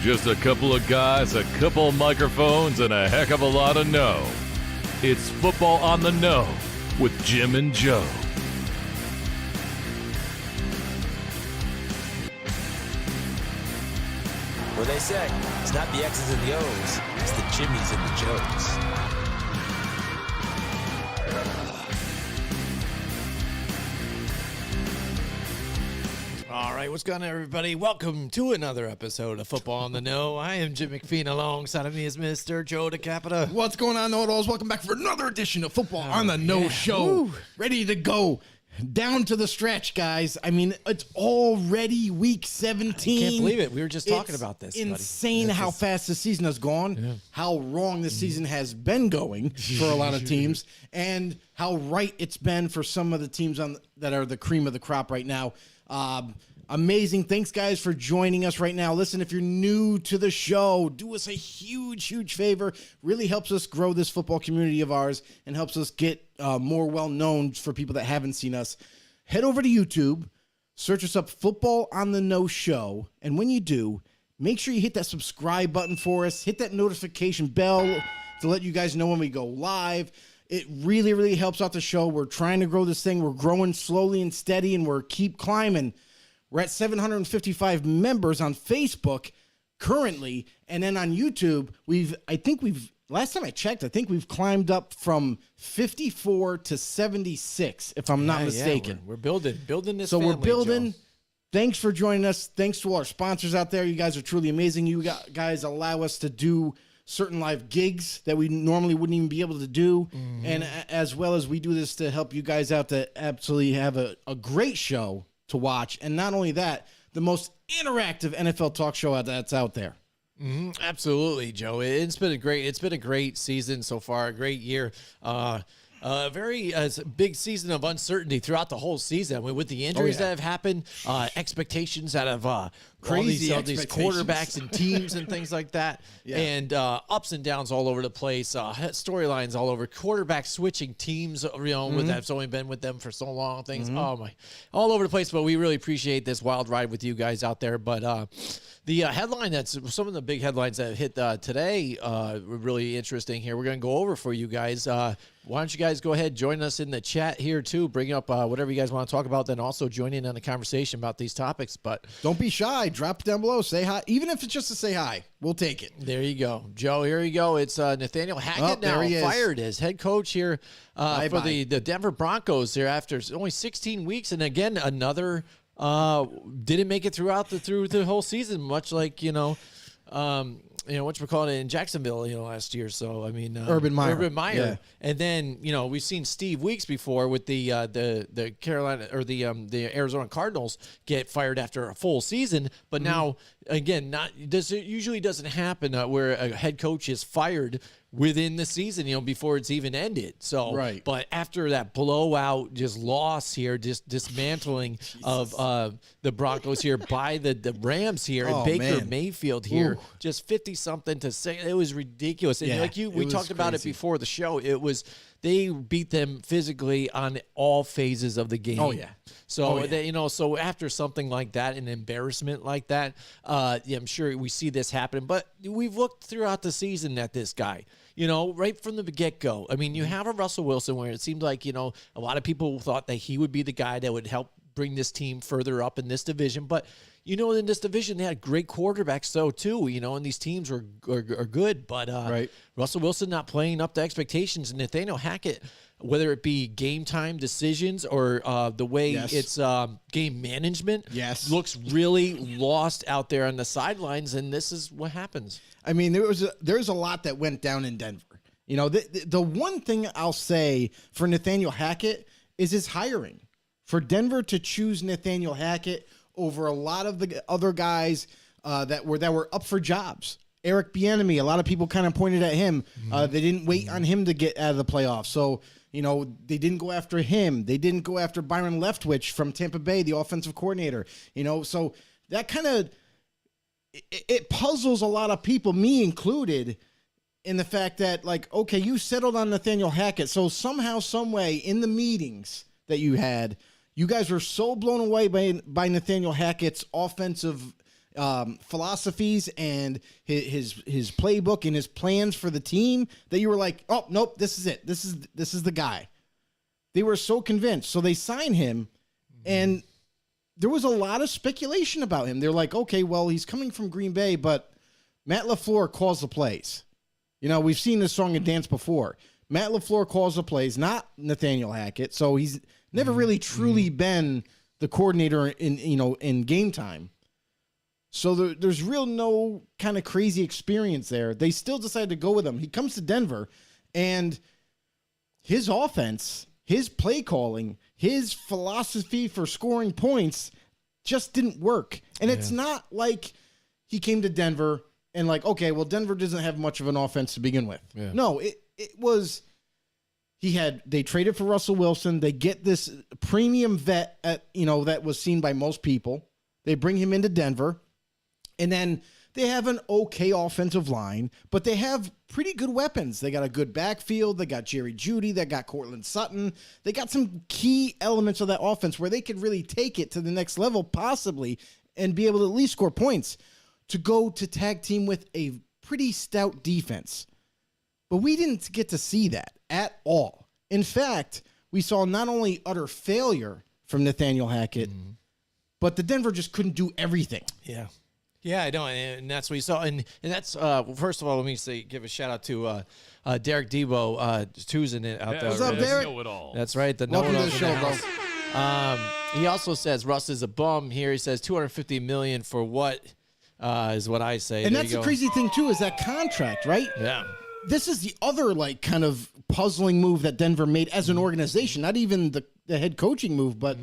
Just a couple of guys, a couple of microphones, and a heck of a lot of know. It's Football on the Know with Jim and Joe. What they say, it's not the X's and the O's, it's the Jimmies and the Joes. All right, what's going on, everybody? Welcome to another episode of Football on the Know. I am Jim McPhee, alongside of me is Mr. Joe DeCapita. What's going on, know-it-alls? Welcome back for another edition of Football on the Know Show. Woo. Ready to go down to the stretch, guys. I mean, it's already week 17. I can't believe it. We were just talking about this, buddy. Insane how fast the season has gone, how wrong the season has been going for a lot of teams, and how right it's been for some of the teams that are the cream of the crop right now. Amazing. Thanks, guys, for joining us right now. Listen, if you're new to the show, do us a huge favor. Really helps us grow this football community of ours and helps us get more well-known for people that haven't seen us. Head over to YouTube, search us up, Football on the Know Show, and when you do, make sure you hit that subscribe button for us. Hit that notification bell to let you guys know when we go live. It really helps out the show. We're trying to grow this thing. We're growing slowly and steady, and we're keep climbing. We're at 755 members on Facebook currently, and then on YouTube, last time I checked, I think we've climbed up from 54 to 76, if I'm not mistaken. We're building this. So family, we're building. Joe. Thanks for joining us. Thanks to our sponsors out there. You guys are truly amazing. You guys allow us to do certain live gigs that we normally wouldn't even be able to do. And as well as we do this to help you guys out to absolutely have a great show to watch. And not only that, the most interactive NFL talk show that's out there. Absolutely, Joe. It's been a great season so far, a great year. Very big season of uncertainty throughout the whole season. I mean, with the injuries that have happened, expectations out of Crazy all these quarterbacks and teams and things like that, and ups and downs all over the place, storylines all over, quarterbacks switching teams, with that's only been with them for so long, things, all over the place. But we really appreciate this wild ride with you guys out there. But the headline, some of the big headlines that hit today were really interesting here. We're going to go over for you guys. Why don't you guys go ahead, join us in the chat here too, bring up whatever you guys want to talk about, then also join in on the conversation about these topics. But don't be shy. Drop it down below. Say hi. Even if it's just to say hi, we'll take it. There you go. Joe, here you go. It's Nathaniel Hackett now fired as head coach here for the Denver Broncos here after only 16 weeks. And again, another didn't make it through the whole season, much like, what we're calling it in Jacksonville, last year. So, I mean, Urban Meyer. Yeah. And then, we've seen Steve Weeks before with the Carolina or the Arizona Cardinals get fired after a full season. But now, again, it usually doesn't happen where a head coach is fired within the season, before it's even ended. So, right. But after that blowout, just loss here, just dismantling of the Broncos here by the Rams here and Baker Mayfield here, just 50-something to say, it was ridiculous. And we talked about it before the show. They beat them physically on all phases of the game. Oh yeah. So so after something like that, an embarrassment like that, I'm sure we see this happen. But we've looked throughout the season at this guy, right from the get-go. I mean, you have a Russell Wilson where it seemed like, a lot of people thought that he would be the guy that would help bring this team further up in this division. But, in this division, they had great quarterbacks, though, too, and these teams are good. But Russell Wilson not playing up to expectations. And Nathaniel Hackett, whether it be game time decisions or the way it's game management, looks really lost out there on the sidelines. And this is what happens. I mean, there's a lot that went down in Denver. The one thing I'll say for Nathaniel Hackett is his hiring. For Denver to choose Nathaniel Hackett over a lot of the other guys that were up for jobs. Eric Bieniemy, a lot of people kind of pointed at him. They didn't wait on him to get out of the playoffs. So, they didn't go after him. They didn't go after Byron Leftwich from Tampa Bay, the offensive coordinator. So that kind of it puzzles a lot of people, me included, in the fact that, okay, you settled on Nathaniel Hackett. So somehow, some way, in the meetings that you had, you guys were so blown away by Nathaniel Hackett's offensive philosophies and his playbook and his plans for the team that you were like, oh nope, this is it. This is the guy. They were so convinced, so they signed him, and there was a lot of speculation about him. They're like, okay, well, he's coming from Green Bay, but Matt LaFleur calls the plays. You know, we've seen this song and dance before. Matt LaFleur calls the plays, not Nathaniel Hackett. So he's never really truly been the coordinator in game time. So there's real no kind of crazy experience there. They still decided to go with him. He comes to Denver, and his offense, his play calling, his philosophy for scoring points just didn't work. And it's not like he came to Denver and like, okay, well, Denver doesn't have much of an offense to begin with. Yeah. No, it was they traded for Russell Wilson. They get this premium vet that was seen by most people. They bring him into Denver, and then they have an okay offensive line, but they have pretty good weapons. They got a good backfield. They got Jerry Jeudy. They got Cortland Sutton. They got some key elements of that offense where they could really take it to the next level possibly and be able to at least score points to go to tag team with a pretty stout defense. But we didn't get to see that at all. In fact, we saw not only utter failure from Nathaniel Hackett, but the Denver just couldn't do everything. Yeah. Yeah, I know, and that's what you saw. And that's, first of all, let me give a shout-out to Derek Debo, choosing it out there. What's up, Derek? That's right. Welcome to the show, bro. He also says Russ is a bum here. He says $250 million for what is what I say. And that's the crazy thing, too, is that contract, right? Yeah. This is the other, like, kind of puzzling move that Denver made as an organization, not even the head coaching move, but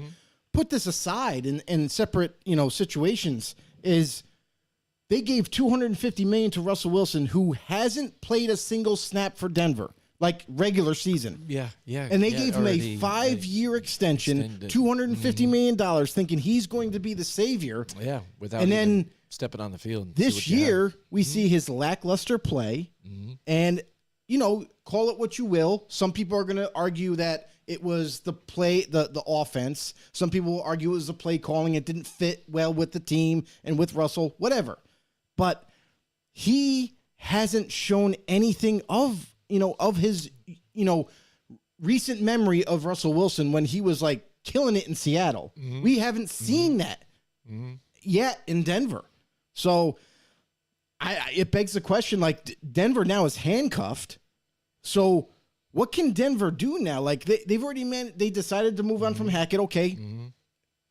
put this aside in separate, situations, is they gave $250 million to Russell Wilson, who hasn't played a single snap for Denver, like regular season. Yeah. And they gave him a 5-year extension, $250 million, thinking he's going to be the savior. Yeah, without and then stepping on the field. This year, we see his lackluster play, and, call it what you will. Some people are going to argue that it was the play, the offense. Some people will argue it was the play calling. It didn't fit well with the team and with Russell, whatever. But he hasn't shown anything of his, recent memory of Russell Wilson when he was like killing it in Seattle. We haven't seen that yet in Denver. So it begs the question, like, Denver now is handcuffed. So what can Denver do now? Like, they've already they decided to move on from Hackett. Okay.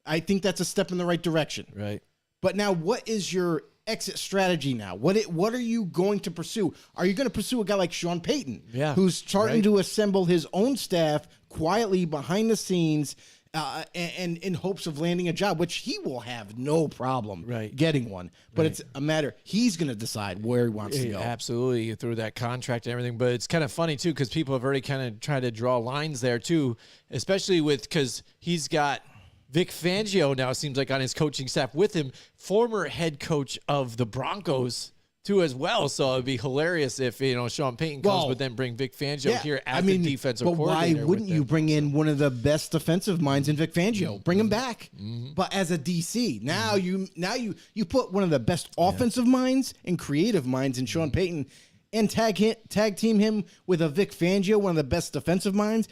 I think that's a step in the right direction. Right. But now what is your exit strategy now? What are you going to pursue? Are you going to pursue a guy like Sean Payton, who's starting to assemble his own staff quietly behind the scenes and in hopes of landing a job, which he will have no problem getting one. But it's a matter, he's going to decide where he wants to go. Absolutely, through that contract and everything. But it's kind of funny, too, because people have already kind of tried to draw lines there, too, especially because he's got Vic Fangio now, seems like, on his coaching staff with him, former head coach of the Broncos, too, as well. So it'd be hilarious if, Sean Payton comes, but then bring Vic Fangio here as the defensive coordinator. But why wouldn't you bring in one of the best defensive minds in Vic Fangio? Bring him back. But as a DC, now you put one of the best offensive minds and creative minds in Sean Payton and tag team him with a Vic Fangio, one of the best defensive minds.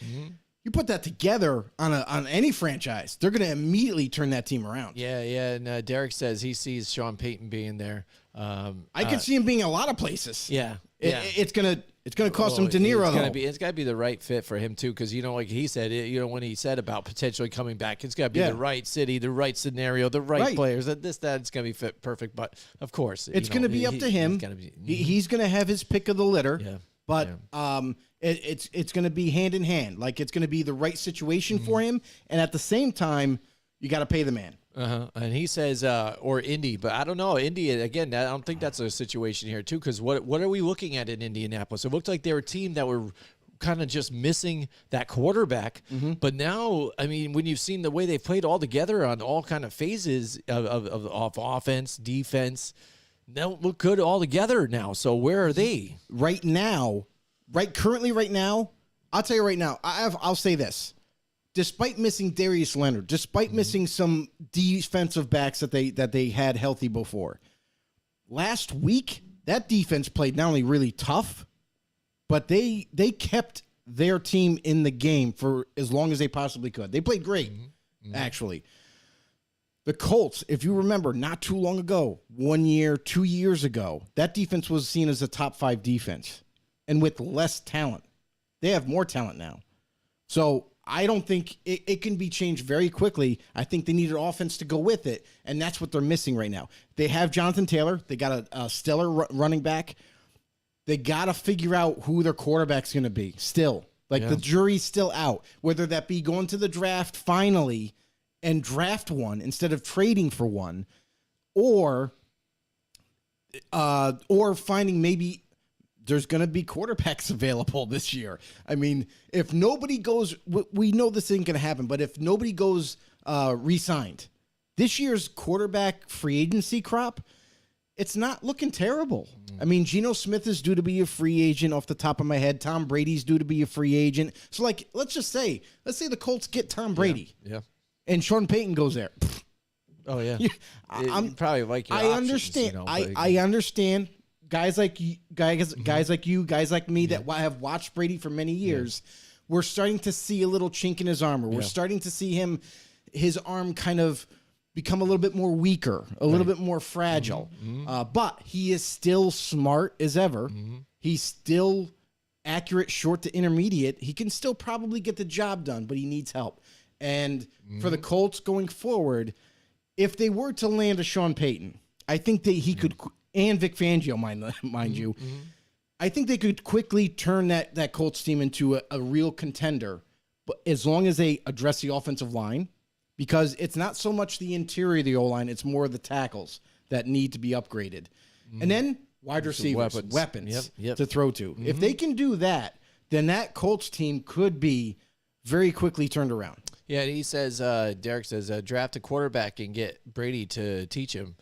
You put that together on any franchise, they're going to immediately turn that team around. Yeah. And Derek says he sees Sean Payton being there. I can see him being a lot of places. Yeah. It's gonna cost him De Niro. It's got to be the right fit for him too, because like he said, when he said about potentially coming back, it's got to be the right city, the right scenario, the right players. It's going to be fit perfect. But of course, it's going to be up to him. He's going to have his pick of the litter. Yeah. But it's going to be hand in hand. Like, it's going to be the right situation for him, and at the same time, you got to pay the man. And he says, or Indy, but I don't know. Indy, again, I don't think that's a situation here, too, because what are we looking at in Indianapolis? It looked like they were a team that were kind of just missing that quarterback. But now, I mean, when you've seen the way they've played all together on all kind of phases of offense, defense, they don't look good all together now. So where are they? Currently right now, I'll tell you right now, I'll say this. despite missing Darius Leonard, despite missing some defensive backs that they had healthy before, last week that defense played not only really tough, but they kept their team in the game for as long as they possibly could. They played great, actually. The Colts, if you remember, not too long ago, 1 year, 2 years ago, that defense was seen as a top 5 defense. And with less talent, they have more talent now. So I don't think it can be changed very quickly. I think they need an offense to go with it, and that's what they're missing right now. They have Jonathan Taylor. They got a stellar running back. They got to figure out who their quarterback's going to be still. The jury's still out, whether that be going to the draft finally and draft one instead of trading for one, or finding maybe there's going to be quarterbacks available this year. I mean, if nobody goes, we know this isn't going to happen, but if nobody goes re-signed, this year's quarterback free agency crop, it's not looking terrible. I mean, Geno Smith is due to be a free agent off the top of my head. Tom Brady's due to be a free agent. So, let's say the Colts get Tom Brady. Yeah. And Sean Payton goes there. Oh, yeah. I'm probably like your I options, understand. you know, I understand. Guys like you, guys like you, guys like me that have watched Brady for many years. We're starting to see a little chink in his armor. We're starting to see his arm kind of become a little bit more weaker, a little bit more fragile. But he is still smart as ever. He's still accurate, short to intermediate. He can still probably get the job done, but he needs help. And for the Colts going forward, if they were to land a Sean Payton, I think that he could, and Vic Fangio, mind you, I think they could quickly turn that Colts team into a real contender, but as long as they address the offensive line, because it's not so much the interior of the O-line, it's more the tackles that need to be upgraded. And then wide receivers, weapons to throw to. If they can do that, then that Colts team could be very quickly turned around. Yeah, he says, Derek says, draft a quarterback and get Brady to teach him.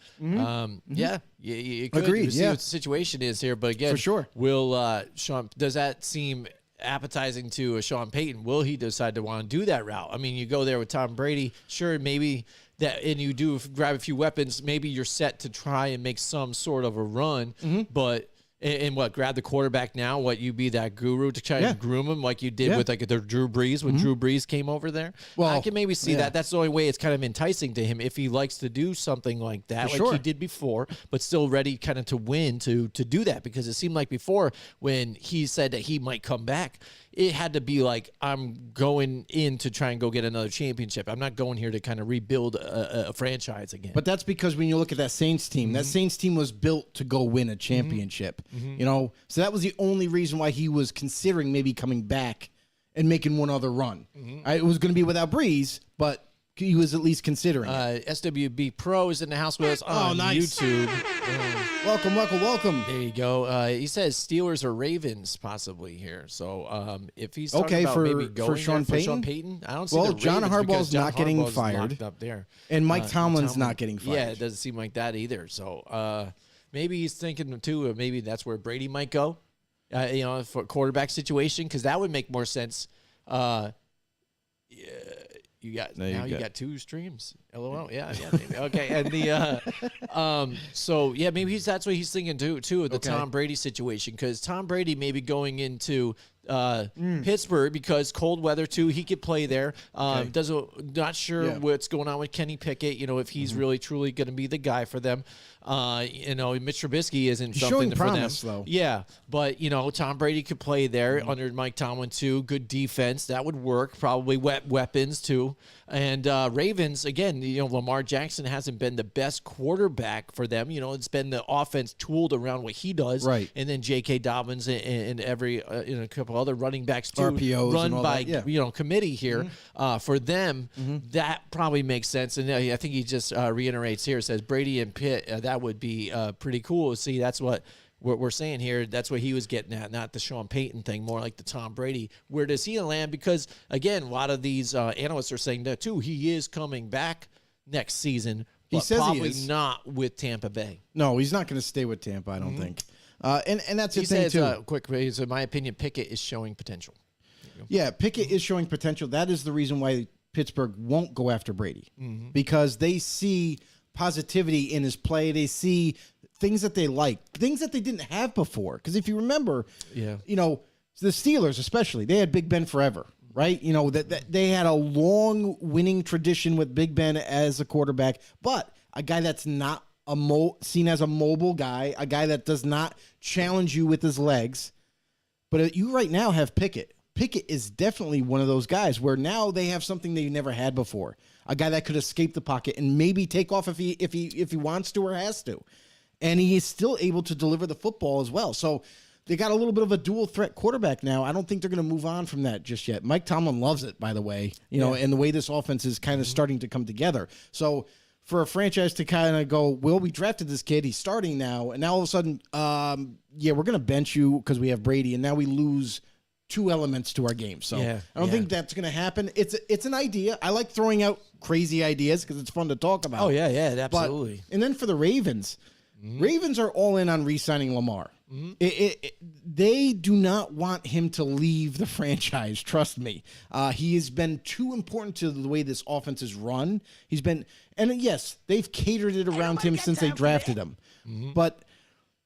Yeah, you could. Agreed. We'll see what the situation is here, but again, For sure. will Sean? Does that seem appetizing to a Sean Payton? Will he decide to want to do that route? I mean, you go there with Tom Brady, sure, maybe that, and you do grab a few weapons. Maybe you're set to try and make some sort of a run, but. And what, grab the quarterback now? What, you be that guru to try and groom him like you did with the Drew Brees when Drew Brees came over there? Well, I can maybe see that. That's the only way it's kind of enticing to him if he likes to do something like that, he did before, but still ready kind of to win to do that, because it seemed like before when he said that he might come back, it had to be like, I'm going in to try and go get another championship. I'm not going here to kind of rebuild a franchise again. But that's because when you look at that Saints team, that Saints team was built to go win a championship. You know, so that was the only reason why he was considering maybe coming back and making one other run. It was going to be without Breeze, but he was at least considering it. SWB Pro is in the house with us on YouTube. Welcome. There you go. He says Steelers or Ravens possibly here. So if he's talking about maybe going for Sean Payton, I don't see well, the John Ravens Harbaugh's not getting Harbaugh's fired up there, and Mike Tomlin's not getting fired. Yeah, it doesn't seem like that either. So maybe he's thinking too. Maybe that's where Brady might go. For a quarterback situation, because that would make more sense. You got two streams. LOL. Yeah, maybe. Okay. And the maybe that's what he's thinking too, the Tom Brady situation, because Tom Brady may be going into Pittsburgh because cold weather too. He could play there. Not sure what's going on with Kenny Pickett. If he's really truly going to be the guy for them. Mitch Trubisky isn't something for promise, them. Though. Yeah, but Tom Brady could play there under Mike Tomlin too. Good defense, that would work. Probably weapons too. And Ravens again. Lamar Jackson hasn't been the best quarterback for them. It's been the offense tooled around what he does. Right. And then J.K. Dobbins and every a couple other running backs too, RPOs run and all by that. committee here. For them, that probably makes sense. And I think he just reiterates here, says Brady and Pitt. That would be pretty cool. See, that's what we're saying here. That's what he was getting at, not the Sean Payton thing, more like the Tom Brady. Where does he land? Because again, a lot of these analysts are saying that too. He is coming back next season. He says probably he is. Not with Tampa Bay. No, he's not going to stay with Tampa, I don't think. And that's the He thing says, too. quick, in my opinion, Pickett is showing potential. Yeah, Pickett is showing potential. That is the reason why Pittsburgh won't go after Brady, because they see positivity in his play. They see things that they like, things that they didn't have before. Because if you remember, the Steelers especially, they had Big Ben forever, right? That they had a long winning tradition with Big Ben as a quarterback, but a guy that's not seen as a mobile guy, a guy that does not challenge you with his legs. But you right now have Pickett. Pickett is definitely one of those guys where now they have something they never had before. A guy that could escape the pocket and maybe take off if he wants to or has to. And he is still able to deliver the football as well. So they got a little bit of a dual threat quarterback now. I don't think they're going to move on from that just yet. Mike Tomlin loves it, by the way, and the way this offense is kind of starting to come together. So for a franchise to kind of go, well, we drafted this kid, he's starting now, and now all of a sudden, we're going to bench you because we have Brady, and now we lose two elements to our game. So I don't think that's going to happen. It's an idea. I like throwing out crazy ideas because it's fun to talk about. Oh, yeah, absolutely. And then for the Ravens, Ravens are all in on re-signing Lamar. They do not want him to leave the franchise. Trust me. He has been too important to the way this offense is run. And yes, they've catered it around him since they drafted him. But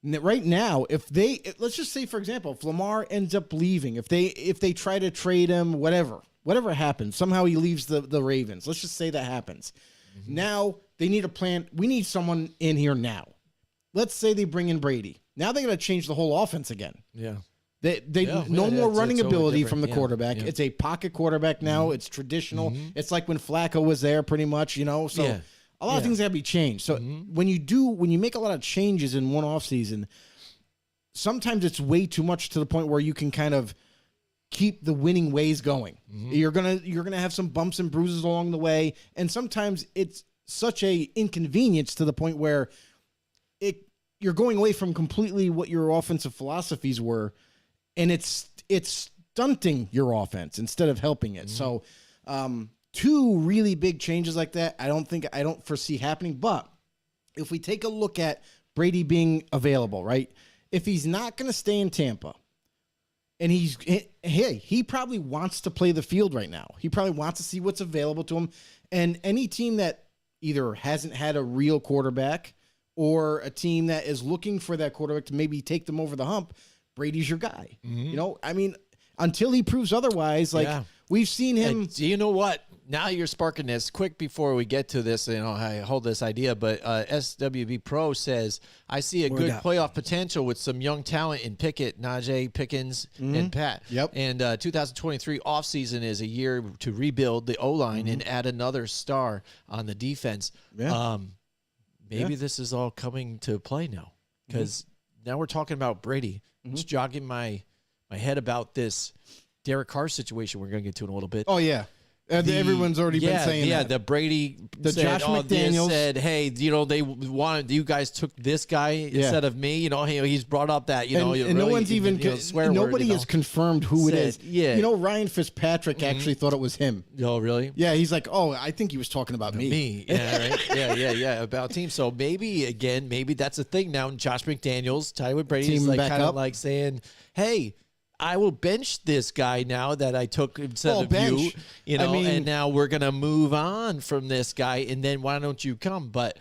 right now, let's just say, for example, if Lamar ends up leaving, if they try to trade him, whatever happens, somehow he leaves the Ravens. Let's just say that happens. Now they need a plan. We need someone in here now. Let's say they bring in Brady. Now they're going to change the whole offense again. Yeah. No more running ability from the Yeah. quarterback. Yeah. It's a pocket quarterback now. It's traditional. It's like when Flacco was there, pretty much. So a lot of things have to be changed. So when you make a lot of changes in one offseason, sometimes it's way too much to the point where you can kind of keep the winning ways going. You're gonna have some bumps and bruises along the way, and sometimes it's such a inconvenience to the point where you're going away from completely what your offensive philosophies were, and it's stunting your offense instead of helping it. So two really big changes like that, I don't foresee happening. But if we take a look at Brady being available, right? If he's not going to stay in Tampa, and he probably wants to play the field right now. He probably wants to see what's available to him. And any team that either hasn't had a real quarterback or a team that is looking for that quarterback to maybe take them over the hump, Brady's your guy. Until he proves otherwise, we've seen him. And you know what? Now you're sparking this. Quick before we get to this, I hold this idea, but SWB Pro says, I see a good playoff potential with some young talent in Pickett, Najee, Pickens, and Pat. Yep. And 2023 offseason is a year to rebuild the O-line and add another star on the defense. Yeah. Maybe this is all coming to play now, because now we're talking about Brady. It's jogging my head about this Derek Carr situation we're going to get to in a little bit. Oh, yeah. Everyone's already been saying that. The Brady said, Josh McDaniels said, hey, they wanted, you guys took this guy instead of me. He's brought up that, and really, no one's even, swear nobody word, has confirmed who it is. Yeah. Ryan Fitzpatrick actually thought it was him. Oh, really? Yeah, he's like, I think he was talking about me. Me. Yeah, right. yeah, about team. So maybe that's a thing now. And Josh McDaniels, tied with Brady, is kind of like saying, hey, I will bench this guy now that I took instead of bench. you, and now we're going to move on from this guy, and then why don't you come? But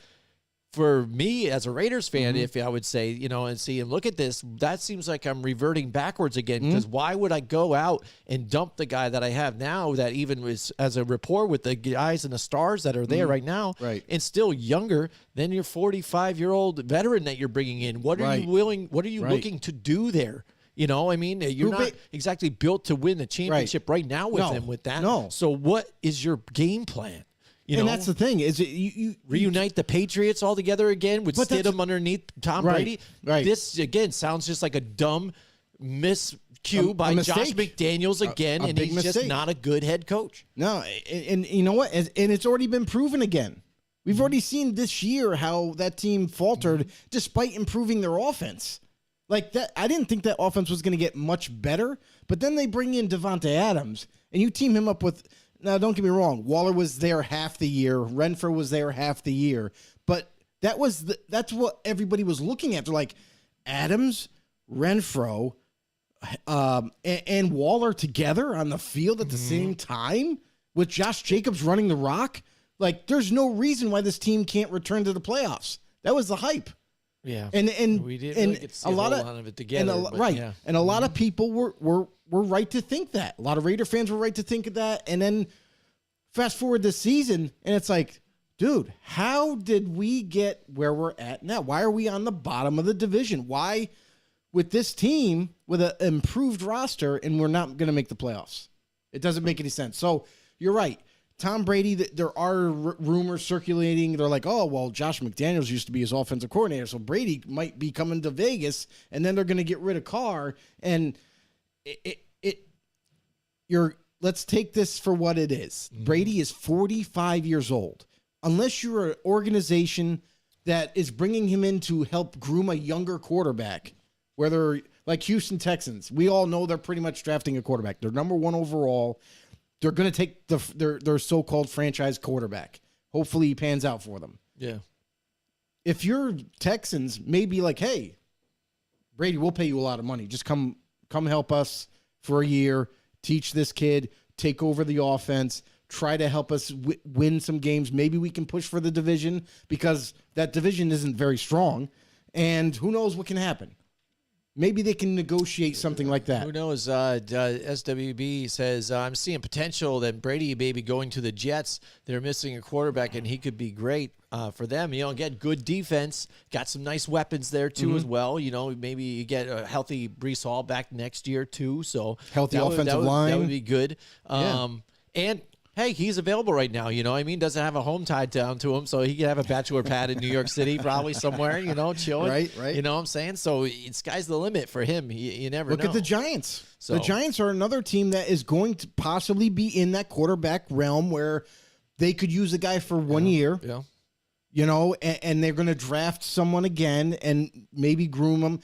for me as a Raiders fan, if I would say, and see and look at this, that seems like I'm reverting backwards again, because why would I go out and dump the guy that I have now that even was as a rapport with the guys and the stars that are there right now, and still younger than your 45-year-old veteran that you're bringing in? What are you looking to do there? You're not exactly built to win the championship right now with him with that. No. So what is your game plan? And that's the thing, is it you reunite the Patriots all together again with Stidham underneath Tom Brady? Right. This, again, sounds just like a dumb miscue by Josh McDaniels again, and he's just not a good head coach. No, and you know what? And it's already been proven again. We've already seen this year how that team faltered despite improving their offense. Like that, I didn't think that offense was going to get much better, but then they bring in Devontae Adams, and you team him up with. Now, don't get me wrong, Waller was there half the year, Renfro was there half the year, but that's what everybody was looking at. They're like, Adams, Renfro, and Waller together on the field at the same time with Josh Jacobs running the rock. Like, there's no reason why this team can't return to the playoffs. That was the hype. Yeah, and we didn't really get to see a lot of it together. And a lot of people were right to think that. A lot of Raider fans were right to think of that. And then fast forward this season, and it's like, dude, how did we get where we're at now? Why are we on the bottom of the division? Why, with this team, with an improved roster, and we're not going to make the playoffs? It doesn't make any sense. So you're right. Tom Brady, there are rumors circulating. They're like, oh, well, Josh McDaniels used to be his offensive coordinator, so Brady might be coming to Vegas, and then they're going to get rid of Carr. And let's take this for what it is. Brady is 45 years old. Unless you're an organization that is bringing him in to help groom a younger quarterback, whether like Houston Texans, we all know they're pretty much drafting a quarterback. They're number 1 overall. They're going to take their so-called franchise quarterback. Hopefully he pans out for them. Yeah. If you're Texans, maybe like, hey, Brady, we'll pay you a lot of money. Just come help us for a year, teach this kid, take over the offense, try to help us win some games. Maybe we can push for the division because that division isn't very strong. And who knows what can happen. Maybe they can negotiate something like that. Who knows? SWB says, I'm seeing potential that Brady may be going to the Jets. They're missing a quarterback, and he could be great for them. You know, get good defense, got some nice weapons there, too, as well. You know, maybe you get a healthy Breece Hall back next year, too. So healthy offensive line. That would be good. And hey, he's available right now, you know what I mean? Doesn't have a home tied down to him, so he could have a bachelor pad in New York City probably somewhere, you know, chilling. Right. You know what I'm saying? So sky's the limit for him. You never know. Look at the Giants. So, the Giants are another team that is going to possibly be in that quarterback realm where they could use a guy for 1 year. Yeah. You know, and they're going to draft someone again and maybe groom them.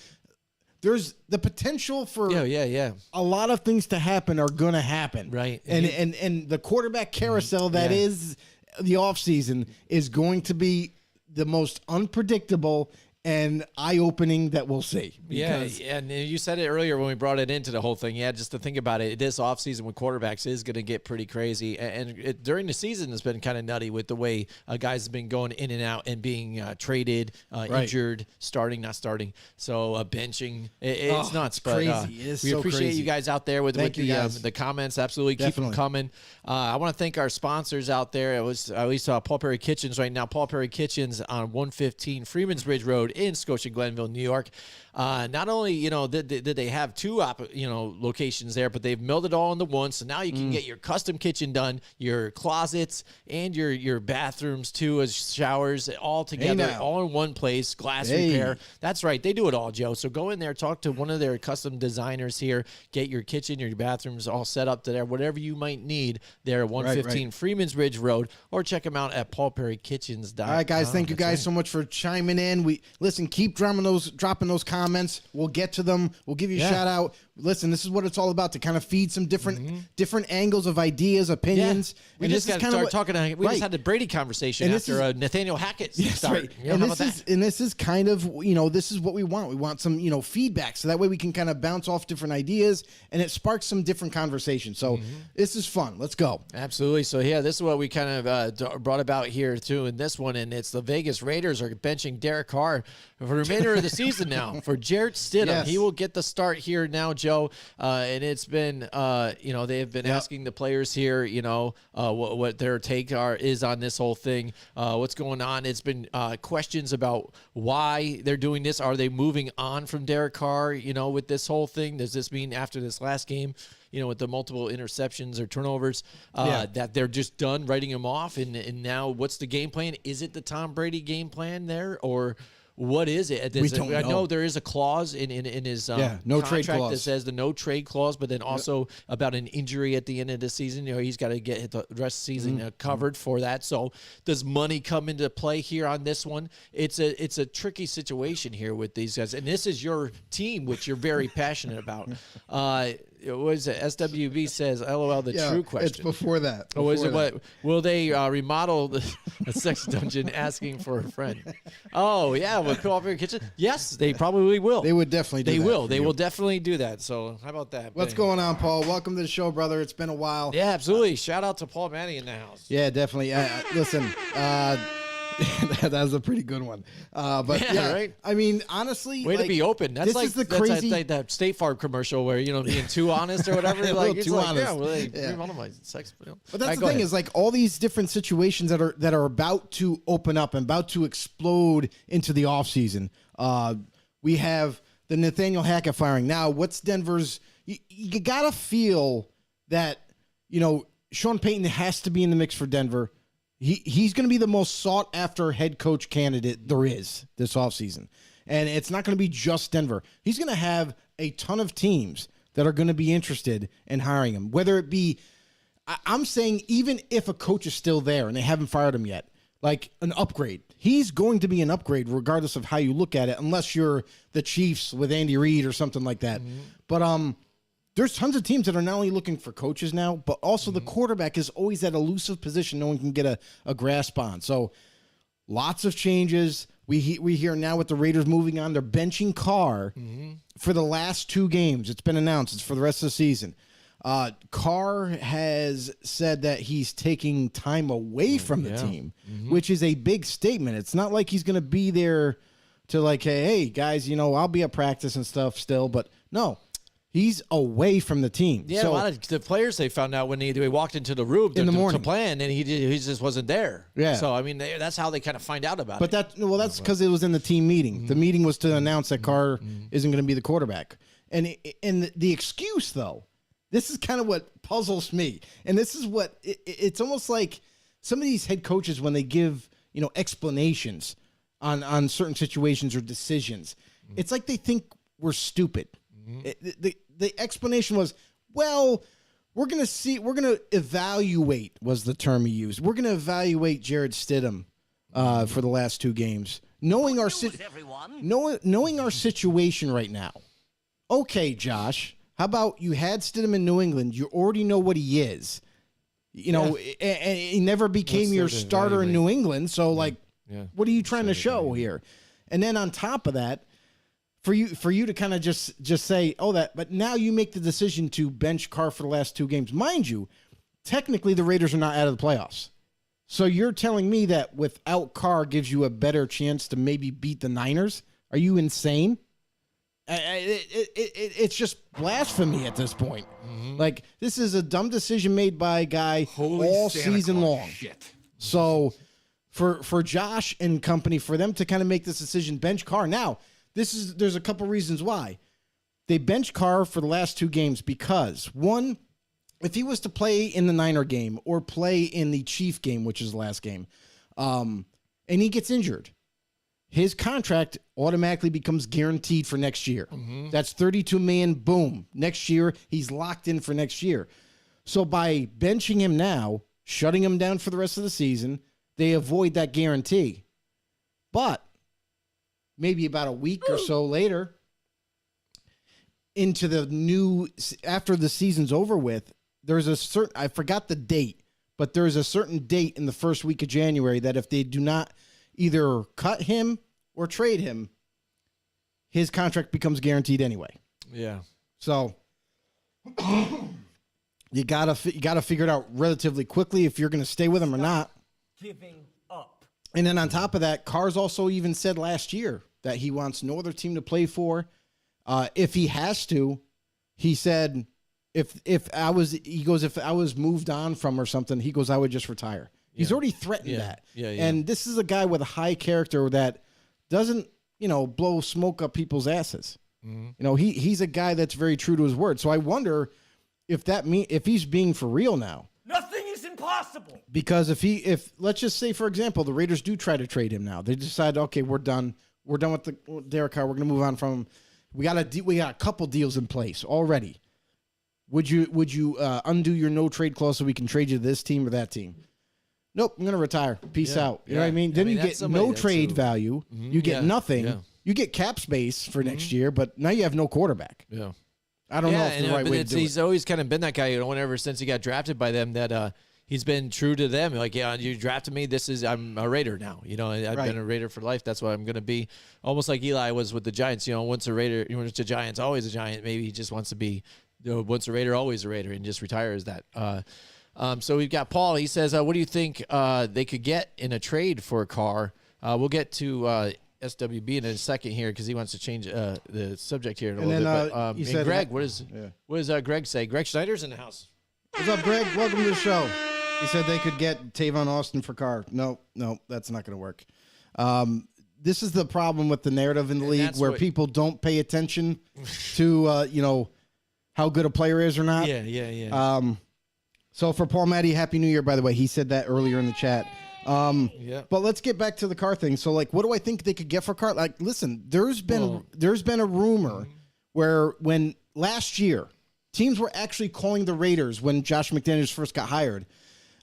There's the potential for a lot of things to happen are going to happen. Right. And the quarterback carousel that is the offseason is going to be the most unpredictable and eye-opening that we'll see. Yeah, and you said it earlier when we brought it into the whole thing. Yeah, just to think about it, this offseason with quarterbacks is going to get pretty crazy. And during the season, it's been kind of nutty with the way guys have been going in and out and being traded, injured, starting, not starting. So benching, it's nuts. It's crazy. It is we appreciate crazy. you guys out there with the comments. Absolutely, keep them coming. I want to thank our sponsors out there. It was at least Paul Perry Kitchens right now. Paul Perry Kitchens on 115 Freeman's Bridge Road in Scotia Glenville, New York. Not only, you know, did they have two, locations there, but they've milled it all into one. So now you can get your custom kitchen done, your closets and your bathrooms too, as showers all together, all in one place. Glass repair. That's right. They do it all, Joe. So go in there, talk to one of their custom designers here, get your kitchen, your bathrooms all set up to there, whatever you might need there at 115 Freeman's Bridge Road, or check them out at paulperrykitchens.com. All right, guys. Thank you guys so much for chiming in. Listen, keep dropping those comments. We'll get to them. We'll give you a shout out. Listen, this is what it's all about, to kind of feed some different angles of ideas, opinions. We just got to start talking. We just had the Brady conversation after Nathaniel Hackett started. This is kind of, this is what we want. We want some, feedback, so that way we can kind of bounce off different ideas, and it sparks some different conversations. So this is fun. Let's go. Absolutely. So this is what we kind of brought about here too in this one, and it's the Vegas Raiders are benching Derek Carr for the remainder of the season now for Jarrett Stidham. Yes. He will get the start here now, Joe. And it's been, they have been asking the players here, what their take is on this whole thing, what's going on. It's been questions about why they're doing this. Are they moving on from Derek Carr, with this whole thing? Does this mean after this last game, with the multiple interceptions or turnovers, that they're just done writing him off? And now what's the game plan? Is it the Tom Brady game plan there, or what is it? We don't know. I know there is a clause in his no trade contract clause that says the no trade clause, but then also about an injury at the end of the season. He's got to get the rest of the season covered for that. So does money come into play here on this one? It's a tricky situation here with these guys, and this is your team, which you're very passionate about. was it? SWB says, "LOL." The true question. It's before that. Oh, is it Before that. what? Will they remodel a sex dungeon asking for a friend? Oh yeah, with cooperative kitchen. Yes, they probably will. They would definitely do They that will. for They you. will definitely do that. So how about that? What's going on, Paul? Welcome to the show, brother. It's been a while. Yeah, absolutely. Shout out to Paul Manny in the house. Yeah, definitely. Listen, that was a pretty good one. But Yeah, right? I mean, honestly, Way to like, be open. That's this like is the that's crazy. like that State Farm commercial where being too honest or whatever. A like little it's too like, honest. Yeah, well, they Yeah. remodel my sex. But that's Alright, the go thing ahead. is, like, all these different situations that are about to open up and about to explode into the offseason. We have the Nathaniel Hackett firing. Now, what's Denver's? You gotta feel that Sean Payton has to be in the mix for Denver. He's going to be the most sought after head coach candidate there is this offseason. And it's not going to be just Denver. He's going to have a ton of teams that are going to be interested in hiring him. Whether it be, I'm saying even if a coach is still there and they haven't fired him yet, like an upgrade. He's going to be an upgrade regardless of how you look at it, unless you're the Chiefs with Andy Reid or something like that. But there's tons of teams that are not only looking for coaches now, but also the quarterback is always that elusive position no one can get a grasp on. So lots of changes. We hear now with the Raiders moving on, they're benching Carr for the last 2 games. It's been announced. It's for the rest of the season. Carr has said that he's taking time away from the team, which is a big statement. It's not like he's going to be there to like, hey, guys, I'll be at practice and stuff still. But no. He's away from the team. Yeah, so, a lot of the players they found out when they walked into the room in the morning to plan, and he just wasn't there. Yeah. So I mean, that's how they kind of find out about but it. That's because it was in the team meeting. The meeting was to announce that Carr isn't going to be the quarterback. And the excuse though, this is kind of what puzzles me. And this is what it's almost like some of these head coaches when they give explanations on certain situations or decisions. It's like they think we're stupid. The explanation was, well, we're going to evaluate was the term he used. We're going to evaluate Jared Stidham for the last 2 games. Knowing our situation right now. Okay, Josh, how about you had Stidham in New England? You already know what he is. And he never became your starter in New England. So, what are you trying to show here? And then on top of that, for you to kind of just say, but now you make the decision to bench Carr for the last 2 games. Mind you, technically the Raiders are not out of the playoffs. So you're telling me that without Carr gives you a better chance to maybe beat the Niners? Are you insane? It's just blasphemy at this point. Like, this is a dumb decision made by a guy all season long. So for Josh and company, for them to kind of make this decision, bench Carr. Now, there's a couple reasons why. They bench Carr for the last 2 games because, one, if he was to play in the Niner game or play in the Chief game, which is the last game, and he gets injured, his contract automatically becomes guaranteed for next year. That's $32 million. Boom. Next year, he's locked in for next year. So by benching him now, shutting him down for the rest of the season, they avoid that guarantee. But maybe about a week or so later, after the season's over with, there's a certain, I forgot the date, but there's a certain date in the first week of January that if they do not either cut him or trade him, his contract becomes guaranteed anyway. Yeah. So you gotta figure it out relatively quickly if you're going to stay with him or not. Giving up. And then on top of that, Carr's also even said last year that he wants no other team to play for. If he has to, he said, if I was moved on from or something, he goes, I would just retire. He's already threatened that. Yeah. And this is a guy with a high character that doesn't, blow smoke up people's asses. He's a guy that's very true to his word. So I wonder if he's being for real now. Nothing is impossible. Because if let's just say, for example, the Raiders do try to trade him now. They decide, okay, we're done. We're done with Derek Carr. We're going to move on from him. We got a couple deals in place already. Would you undo your no trade clause so we can trade you to this team or that team? Nope, I'm going to retire. Peace out. You know what I mean? Then you get no trade value. You get nothing. Yeah. You get cap space for next year, but now you have no quarterback. Yeah. I don't know if the right way to do he's it. always kind of been that guy, ever since he got drafted by them, that he's been true to them. Like, yeah, you drafted me. I'm a Raider now. I've been a Raider for life. That's what I'm going to be. Almost like Eli was with the Giants. Once a Raider, once a Giant's always a Giant. Maybe he just wants to be, once a Raider, always a Raider, and just retires that. So we've got Paul. He says, what do you think they could get in a trade for Carr? We'll get to SWB in a second here because he wants to change the subject here in a little bit. But, he said, Greg, what does Greg say? Greg Schneider's in the house. What's up, Greg? Welcome to the show. He said they could get Tavon Austin for Carr. No, that's not going to work. This is the problem with the narrative in the league where people don't pay attention to, how good a player is or not. Yeah. So for Paul Matty, Happy New Year, by the way. He said that earlier in the chat. But let's get back to the Carr thing. So, what do I think they could get for Carr? Listen, there's been a rumor where when last year teams were actually calling the Raiders when Josh McDaniels first got hired,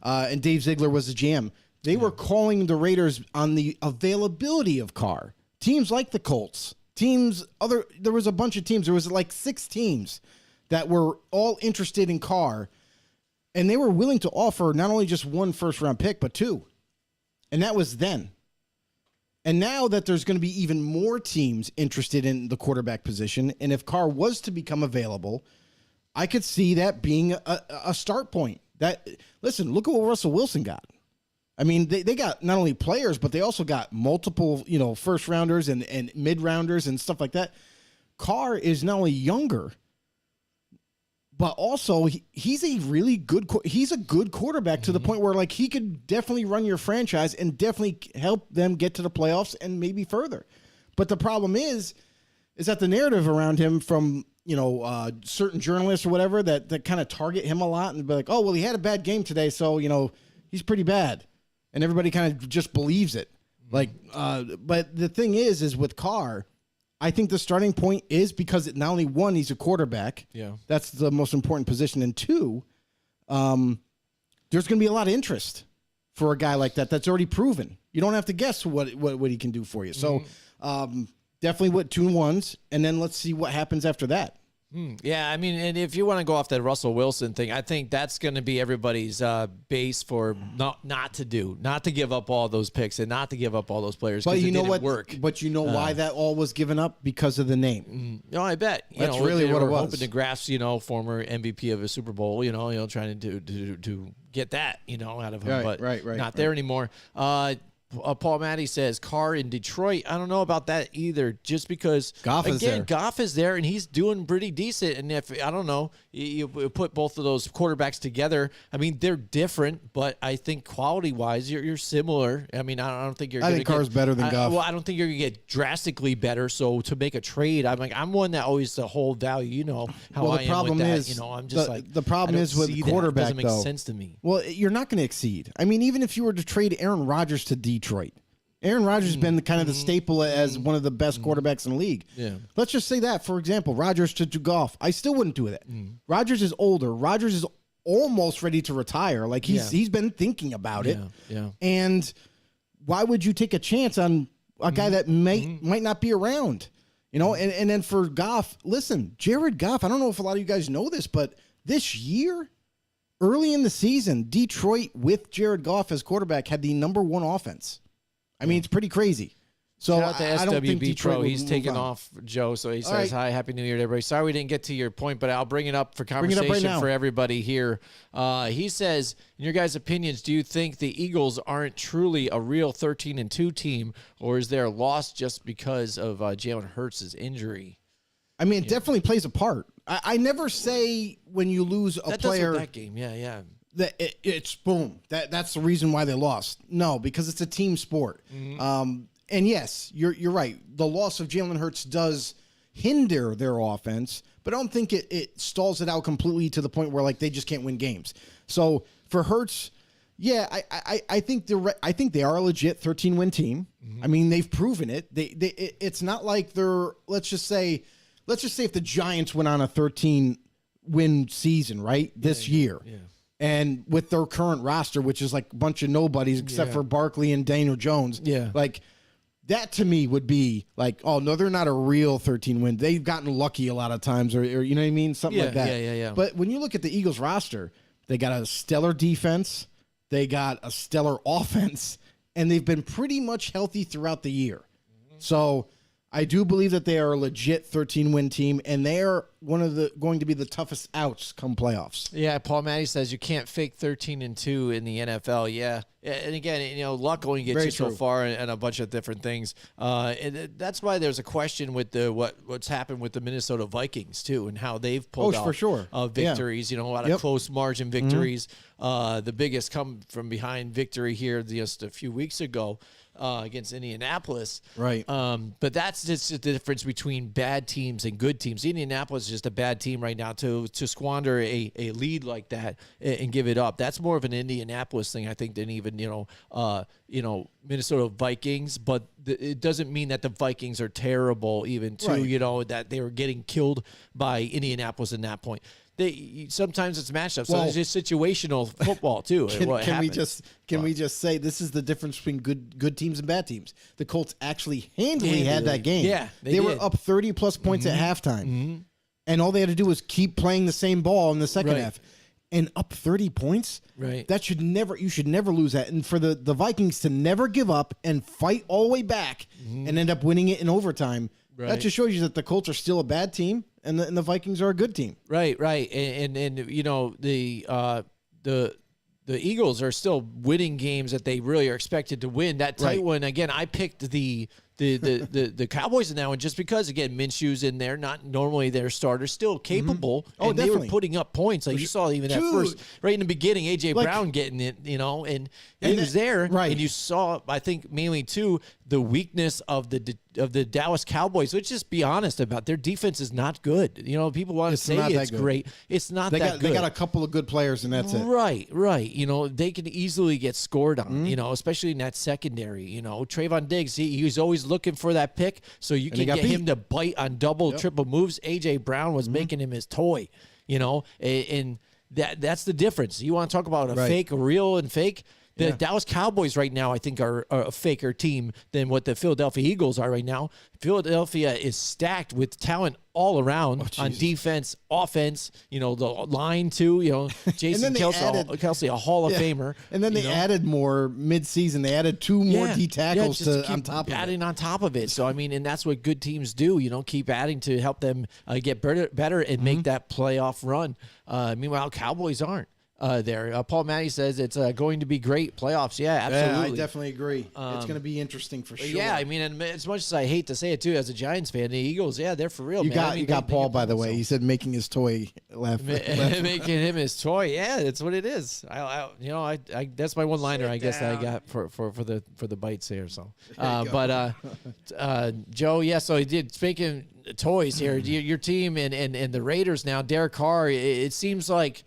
and Dave Ziegler was the GM. They were calling the Raiders on the availability of Carr. Teams like the Colts, there was a bunch of teams. There was 6 teams that were all interested in Carr, and they were willing to offer not only just 1 first-round pick, but 2. And that was then. And now that there's going to be even more teams interested in the quarterback position, and if Carr was to become available, I could see that being a start point. Listen, look at what Russell Wilson got. I mean, they got not only players, but they also got multiple, first rounders and mid rounders and stuff like that. Carr is not only younger, but also he's a really good quarterback to the point where he could definitely run your franchise and definitely help them get to the playoffs and maybe further. But the problem is that the narrative around him from certain journalists or whatever that kind of target him a lot and be like, oh well, he had a bad game today, so he's pretty bad, and everybody kind of just believes it. But the thing is with Carr, I think the starting point is because not only 1, he's a quarterback. Yeah, that's the most important position, and 2, there's going to be a lot of interest for a guy like that. That's already proven. You don't have to guess what he can do for you. So definitely with 2 1s, and then let's see what happens after that. Yeah, I mean, and if you want to go off that Russell Wilson thing, I think that's going to be everybody's base for not to give up all those picks and not to give up all those players. But you know what? Work. But you know why that all was given up? Because of the name. No, I bet. That's really what it was. Hoping to grasp, former MVP of a Super Bowl, trying to get that, out of him. Right. Not there anymore. Paul Matty says Carr in Detroit. I don't know about that either. Just because Goff is there and he's doing pretty decent. And if I don't know, you put both of those quarterbacks together. I mean, they're different, but I think quality wise, you're similar. I mean, I don't think you're. I think Carr's better than Goff. Well, I don't think you're gonna get drastically better. So to make a trade, I'm one that always the whole value. How I am with that. I'm just the problem is with quarterback. It doesn't make sense to me. Well, you're not going to exceed. I mean, even if you were to trade Aaron Rodgers to Detroit. Aaron Rodgers has been the staple as one of the best quarterbacks in the league. Yeah. Let's just say that, for example, Rodgers to Goff. I still wouldn't do that. Rodgers is older. Rodgers is almost ready to retire. He's been thinking about it. Yeah. And why would you take a chance on a guy that might not be around? And then for Goff, listen, Jared Goff, I don't know if a lot of you guys know this, but this year, early in the season, Detroit with Jared Goff as quarterback had the number 1 offense. I mean, it's pretty crazy. So shout out to I don't think SWB Detroit Pro. He's taking on. off, Joe. So he says, right. hi, Happy New Year to everybody. Sorry we didn't get to your point, but I'll bring it up for conversation for everybody here. He says, in your guys' opinions, do you think the Eagles aren't truly a real 13-2 team, or is there a loss just because of Jalen Hurts' injury? I mean, it definitely plays a part. I never say when you lose a player. That game, yeah. That it's boom. That's the reason why they lost. No, because it's a team sport. And yes, you're right. The loss of Jalen Hurts does hinder their offense, but I don't think it stalls it out completely to the point where they just can't win games. So for Hurts, yeah, I think they are a legit 13-win team. I mean, they've proven it. It's not like they're let's just say if the Giants went on a 13-win season, right, this year. Yeah. And with their current roster, which is a bunch of nobodies except for Barkley and Daniel Jones, That to me would be like, oh no, they're not a real 13 win. They've gotten lucky a lot of times, or you know what I mean, something like that. Yeah. But when you look at the Eagles roster, they got a stellar defense, they got a stellar offense, and they've been pretty much healthy throughout the year. So I do believe that they are a legit 13-win team, and they are going to be the toughest outs come playoffs. Yeah, Paul Matty says you can't fake 13-2 in the NFL. Yeah, and again, luck only gets you so far, and a bunch of different things. And that's why there's a question with what's happened with the Minnesota Vikings too, and how they've pulled out for sure. Victories. A lot of close margin victories. The biggest come from behind victory here just a few weeks ago. Against Indianapolis. Right. But that's just the difference between bad teams and good teams. Indianapolis is just a bad team right now. To squander a lead like that and give it up, that's more of an Indianapolis thing, I think, than even, Minnesota Vikings. But it doesn't mean that the Vikings are terrible even too, that they were getting killed by Indianapolis in that point. Sometimes it's matchups. So it's just situational football too. Can we just say this is the difference between good teams and bad teams? The Colts actually handily had that game. Yeah, they were up 30-plus points at halftime, and all they had to do was keep playing the same ball in the second half, and up 30 points. Right. You should never lose that. And for the Vikings to never give up and fight all the way back and end up winning it in overtime. Right. That just shows you that the Colts are still a bad team and the Vikings are a good team. Right. And the Eagles are still winning games that they really are expected to win. That tight one, again, I picked the Cowboys in that one just because, again, Minshew's in there, not normally their starter, still capable. Oh, and definitely. They were putting up points. Like you saw even that first, right in the beginning, A.J. Brown getting it, and he was there. Right. And you saw, I think, mainly, too, the weakness of the Dallas Cowboys. Let's just be honest about their defense is not good. People want to say it's great. It's not that good. They got a couple of good players, and that's it. Right. They can easily get scored on, especially in that secondary. Trayvon Diggs, he's always looking for that pick, so you can get him to bite on double, triple moves. A.J. Brown was making him his toy, and that's the difference. You want to talk about a fake, a real, and fake? The Dallas Cowboys right now, I think, are a faker team than what the Philadelphia Eagles are right now. Philadelphia is stacked with talent all around on defense, offense, the line too, Jason Kelsey, a Hall of Famer. And then they added more mid-season. They added 2 more D tackles on top of it. Adding on top of it. So, and that's what good teams do, keep adding to help them get better and make that playoff run. Meanwhile, Cowboys aren't. There. Paul Matty says it's going to be great playoffs. Yeah, absolutely. Yeah, I definitely agree. It's going to be interesting for sure. Yeah, and as much as I hate to say it too, as a Giants fan, the Eagles, they're for real. You man. got Paul, by the way. He said making his toy laugh. Making him his toy. Yeah, that's what it is. I that's my one-liner, I guess, that I got for the bites here. So, Joe, yeah. So he did. Speaking toys here, your team and the Raiders now. Derek Carr. It seems like.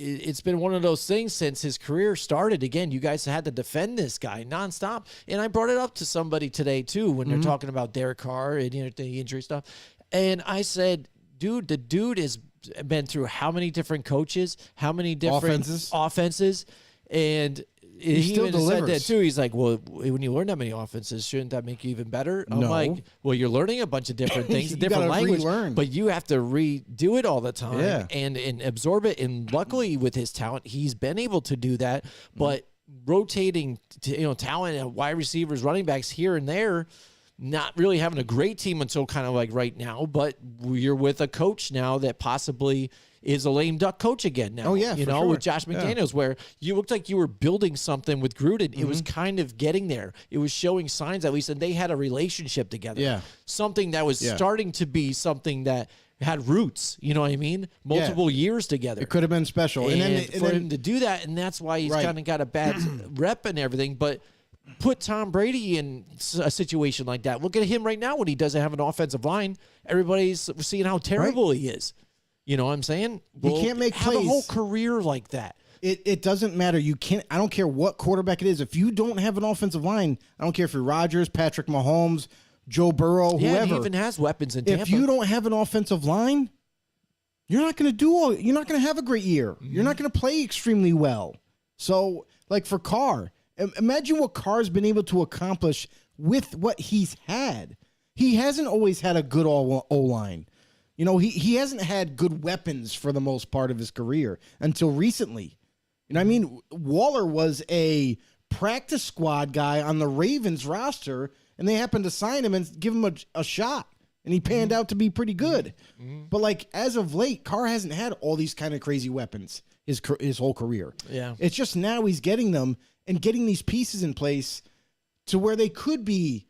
It's been one of those things since his career started. Again, you guys had to defend this guy nonstop. And I brought it up to somebody today, too, when they're talking about Derek Carr and the injury stuff. And I said, dude, the dude has been through how many different coaches, how many different offenses, and he still even delivers. said that too. He's like, well, when you learn that many offenses, shouldn't that make you even better? I'm No. like, well, you're learning a bunch of different things, You different gotta language, relearn. but you have to redo it all the time Yeah. and absorb it. And luckily, with his talent, he's been able to do that. But rotating, talent and wide receivers, running backs here and there. Not really having a great team until kind of like right now, but you're with a coach now that possibly is a lame duck coach again now. Oh, yeah, for sure. with Josh McDaniels, where you looked like you were building something with Gruden. It was kind of getting there. It was showing signs, at least, and they had a relationship together. Yeah. Something that was starting to be something that had roots, you know what I mean? Multiple years together. It could have been special. And for him to do that, and that's why he's kind of got a bad rep and everything, but put Tom Brady in a situation like that. Look at him right now when he doesn't have an offensive line. Everybody's seeing how terrible he is. You know what I'm saying? He can't make have plays. a whole career like that. It doesn't matter. You can't. I don't care what quarterback it is. If you don't have an offensive line, I don't care if you're Rodgers, Patrick Mahomes, Joe Burrow, Yeah, whoever. and he even has weapons in Tampa. If you don't have an offensive line, you're not going to you're not going to have a great year. You're not going to play extremely well. So, like for Carr, imagine what Carr's been able to accomplish with what he's had. He hasn't always had a good O-line. You know, he hasn't had good weapons for the most part of his career until recently. You know what I mean? Waller was a practice squad guy on the Ravens roster, and they happened to sign him and give him a shot. And he panned out to be pretty good. But, like, as of late, Carr hasn't had all these kind of crazy weapons his whole career. Yeah. It's just now he's getting them and getting these pieces in place to where they could be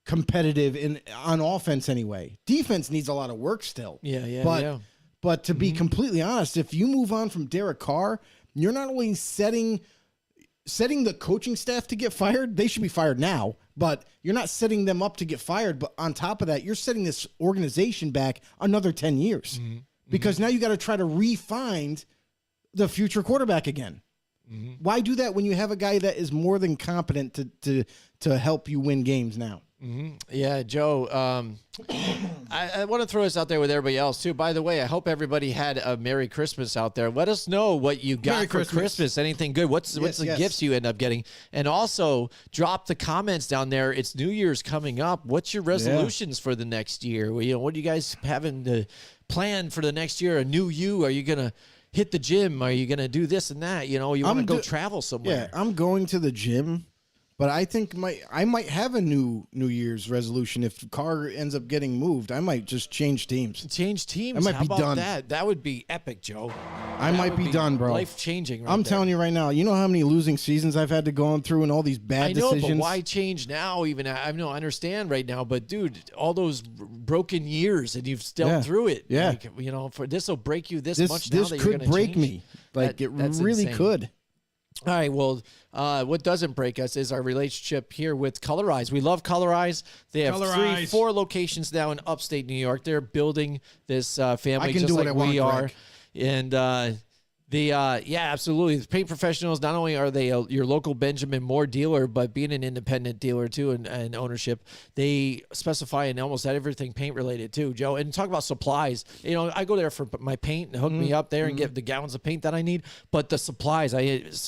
competitive on offense anyway. Defense needs a lot of work still. But to be completely honest, if you move on from Derek Carr, you're not only setting the coaching staff to get fired, they should be fired now, but you're not setting them up to get fired. But on top of that, you're setting this organization back another 10 years because now you got to try to re-find the future quarterback again. Why do that when you have a guy that is more than competent to help you win games now? Yeah, Joe, I want to throw this out there with everybody else, too. By the way, I hope everybody had a Merry Christmas out there. Let us know what you got for Christmas. Anything good? What's the gifts you end up getting? And also, drop the comments down there. It's New Year's coming up. What's your resolutions for the next year? Well, you know, what are you guys having to plan for the next year? A new you? Are you going to hit the gym? Are you going to do this and that? You know, you want to go travel somewhere. Yeah, I'm going to the gym. But I think I might have a New Year's resolution. If Carr ends up getting moved, I might just change teams. Change teams? I might How be about done. That would be epic, Joe. I might be done, bro. Life-changing I'm telling you right now. You know how many losing seasons I've had to go through and all these bad decisions? I know, but why change now even? I understand right now, but, dude, all those broken years, and you've dealt through it. Yeah. Like, you know, this will break you this much now this that you're could going to break change. me. Like, That's really insane. could. All right, well, what doesn't break us is our relationship here with Colorize. We love Colorize. They have 4 locations now in upstate New York. They're building this family just like we are. Greg. And absolutely. The paint professionals, not only are they your local Benjamin Moore dealer, but being an independent dealer too and ownership, they specify in almost everything paint related too, Joe. And talk about supplies. You know, I go there for my paint and hook me up there and get the gallons of paint that I need. But the supplies,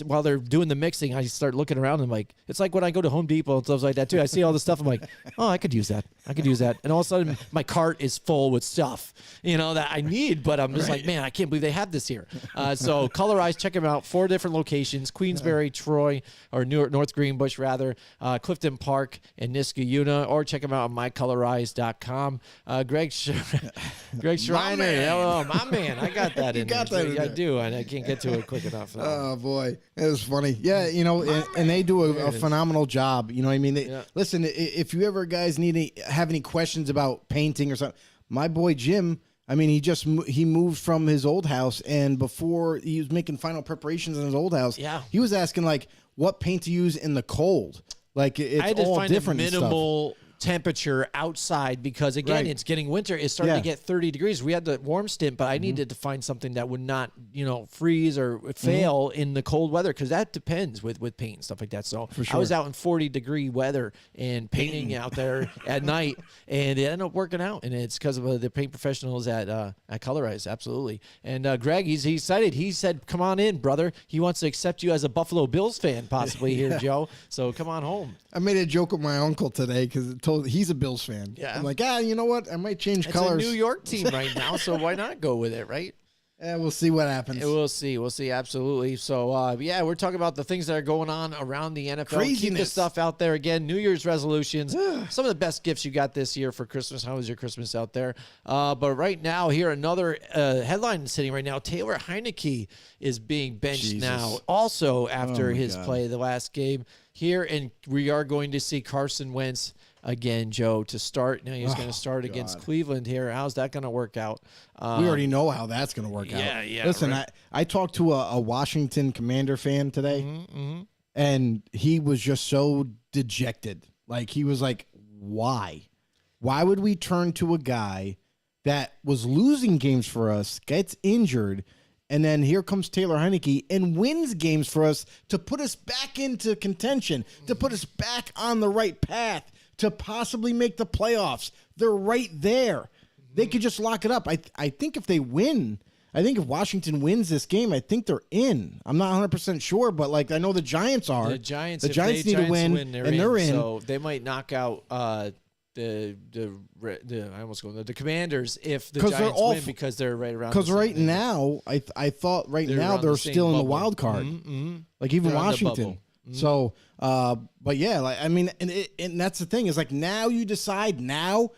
while they're doing the mixing, I start looking around and like, it's like when I go to Home Depot and stuff like that too. I see all the stuff. I'm like, oh, I could use that. And all of a sudden my cart is full with stuff, you know, that I need, but I'm just like, man, I can't believe they have this here. So Colorize, check them out. 4 different locations: Queensbury, Troy, or North Greenbush rather, Clifton Park, and Niskayuna. Or check them out on mycolorize.com. Greg Schreiner, hello, my man. I got that in there. I do, and I can't get to it quick enough. Oh boy, it was funny. Yeah, you know, and they do a phenomenal job. You know what I mean? Listen, if you ever guys have any questions about painting or something, my boy Jim. I mean, he moved from his old house, and before he was making final preparations in his old house, he was asking like what paint to use in the cold. Like it's I had to all find different a and stuff. minimal temperature outside because again it's getting winter. It's starting to get 30 degrees. We had the warm stint, but I needed to find something that would not, you know, freeze or fail in the cold weather, because that depends with paint and stuff like that. So I was out in 40-degree weather and painting out there at night, and it ended up working out, and it's because of the paint professionals at Colorize. Absolutely. And Greg, he's excited. He said, come on in, brother. He wants to accept you as a Buffalo Bills fan possibly here, Joe. So come on home. I made a joke with my uncle today because he's a Bills fan. Yeah. I'm like, you know what? I might change colors. It's a New York team right now, so why not go with it, right? We'll see what happens. We'll see. Absolutely. So, we're talking about the things that are going on around the NFL. Craziness. Keep this stuff out there. Again, New Year's resolutions. Some of the best gifts you got this year for Christmas. How was your Christmas out there? But right now, here, another headline sitting right now. Taylor Heineke is being benched now. Also, after his play the last game here, and we are going to see Carson Wentz again, Joe, to start. Now he's going to start against Cleveland here. How's that going to work out? We already know how that's going to work out. Yeah. Listen, right. I talked to a Washington Commander fan today, and he was just so dejected. Like, he was like, why? Why would we turn to a guy that was losing games for us, gets injured, and then here comes Taylor Heineke and wins games for us to put us back into contention, to put us back on the right path, to possibly make the playoffs? They're right there. They could just lock it up. I think if they win I think if Washington wins this game, I think they're in. I'm not 100% sure, but like I know the Giants are. The Giants need to win, they're and they're in. So they might knock out the Commanders if the Giants win because they're right around. Because right now, I thought they're still in the wild card, like even they're Washington. So, but yeah, like I mean, and that's the thing is like now you decide now,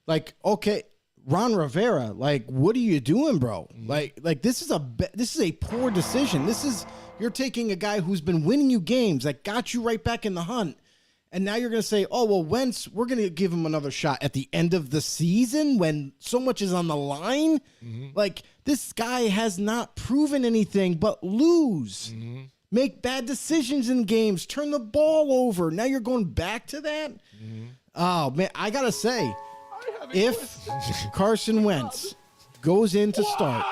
like okay, Ron Rivera, like what are you doing, bro? Like this is a poor decision. You're taking a guy who's been winning you games that got you right back in the hunt. And now you're going to say, oh, well, Wentz, we're going to give him another shot at the end of the season when so much is on the line. Like, this guy has not proven anything but lose. Make bad decisions in games. Turn the ball over. Now you're going back to that? Oh, man, I got to say, if Carson Wentz goes in to start,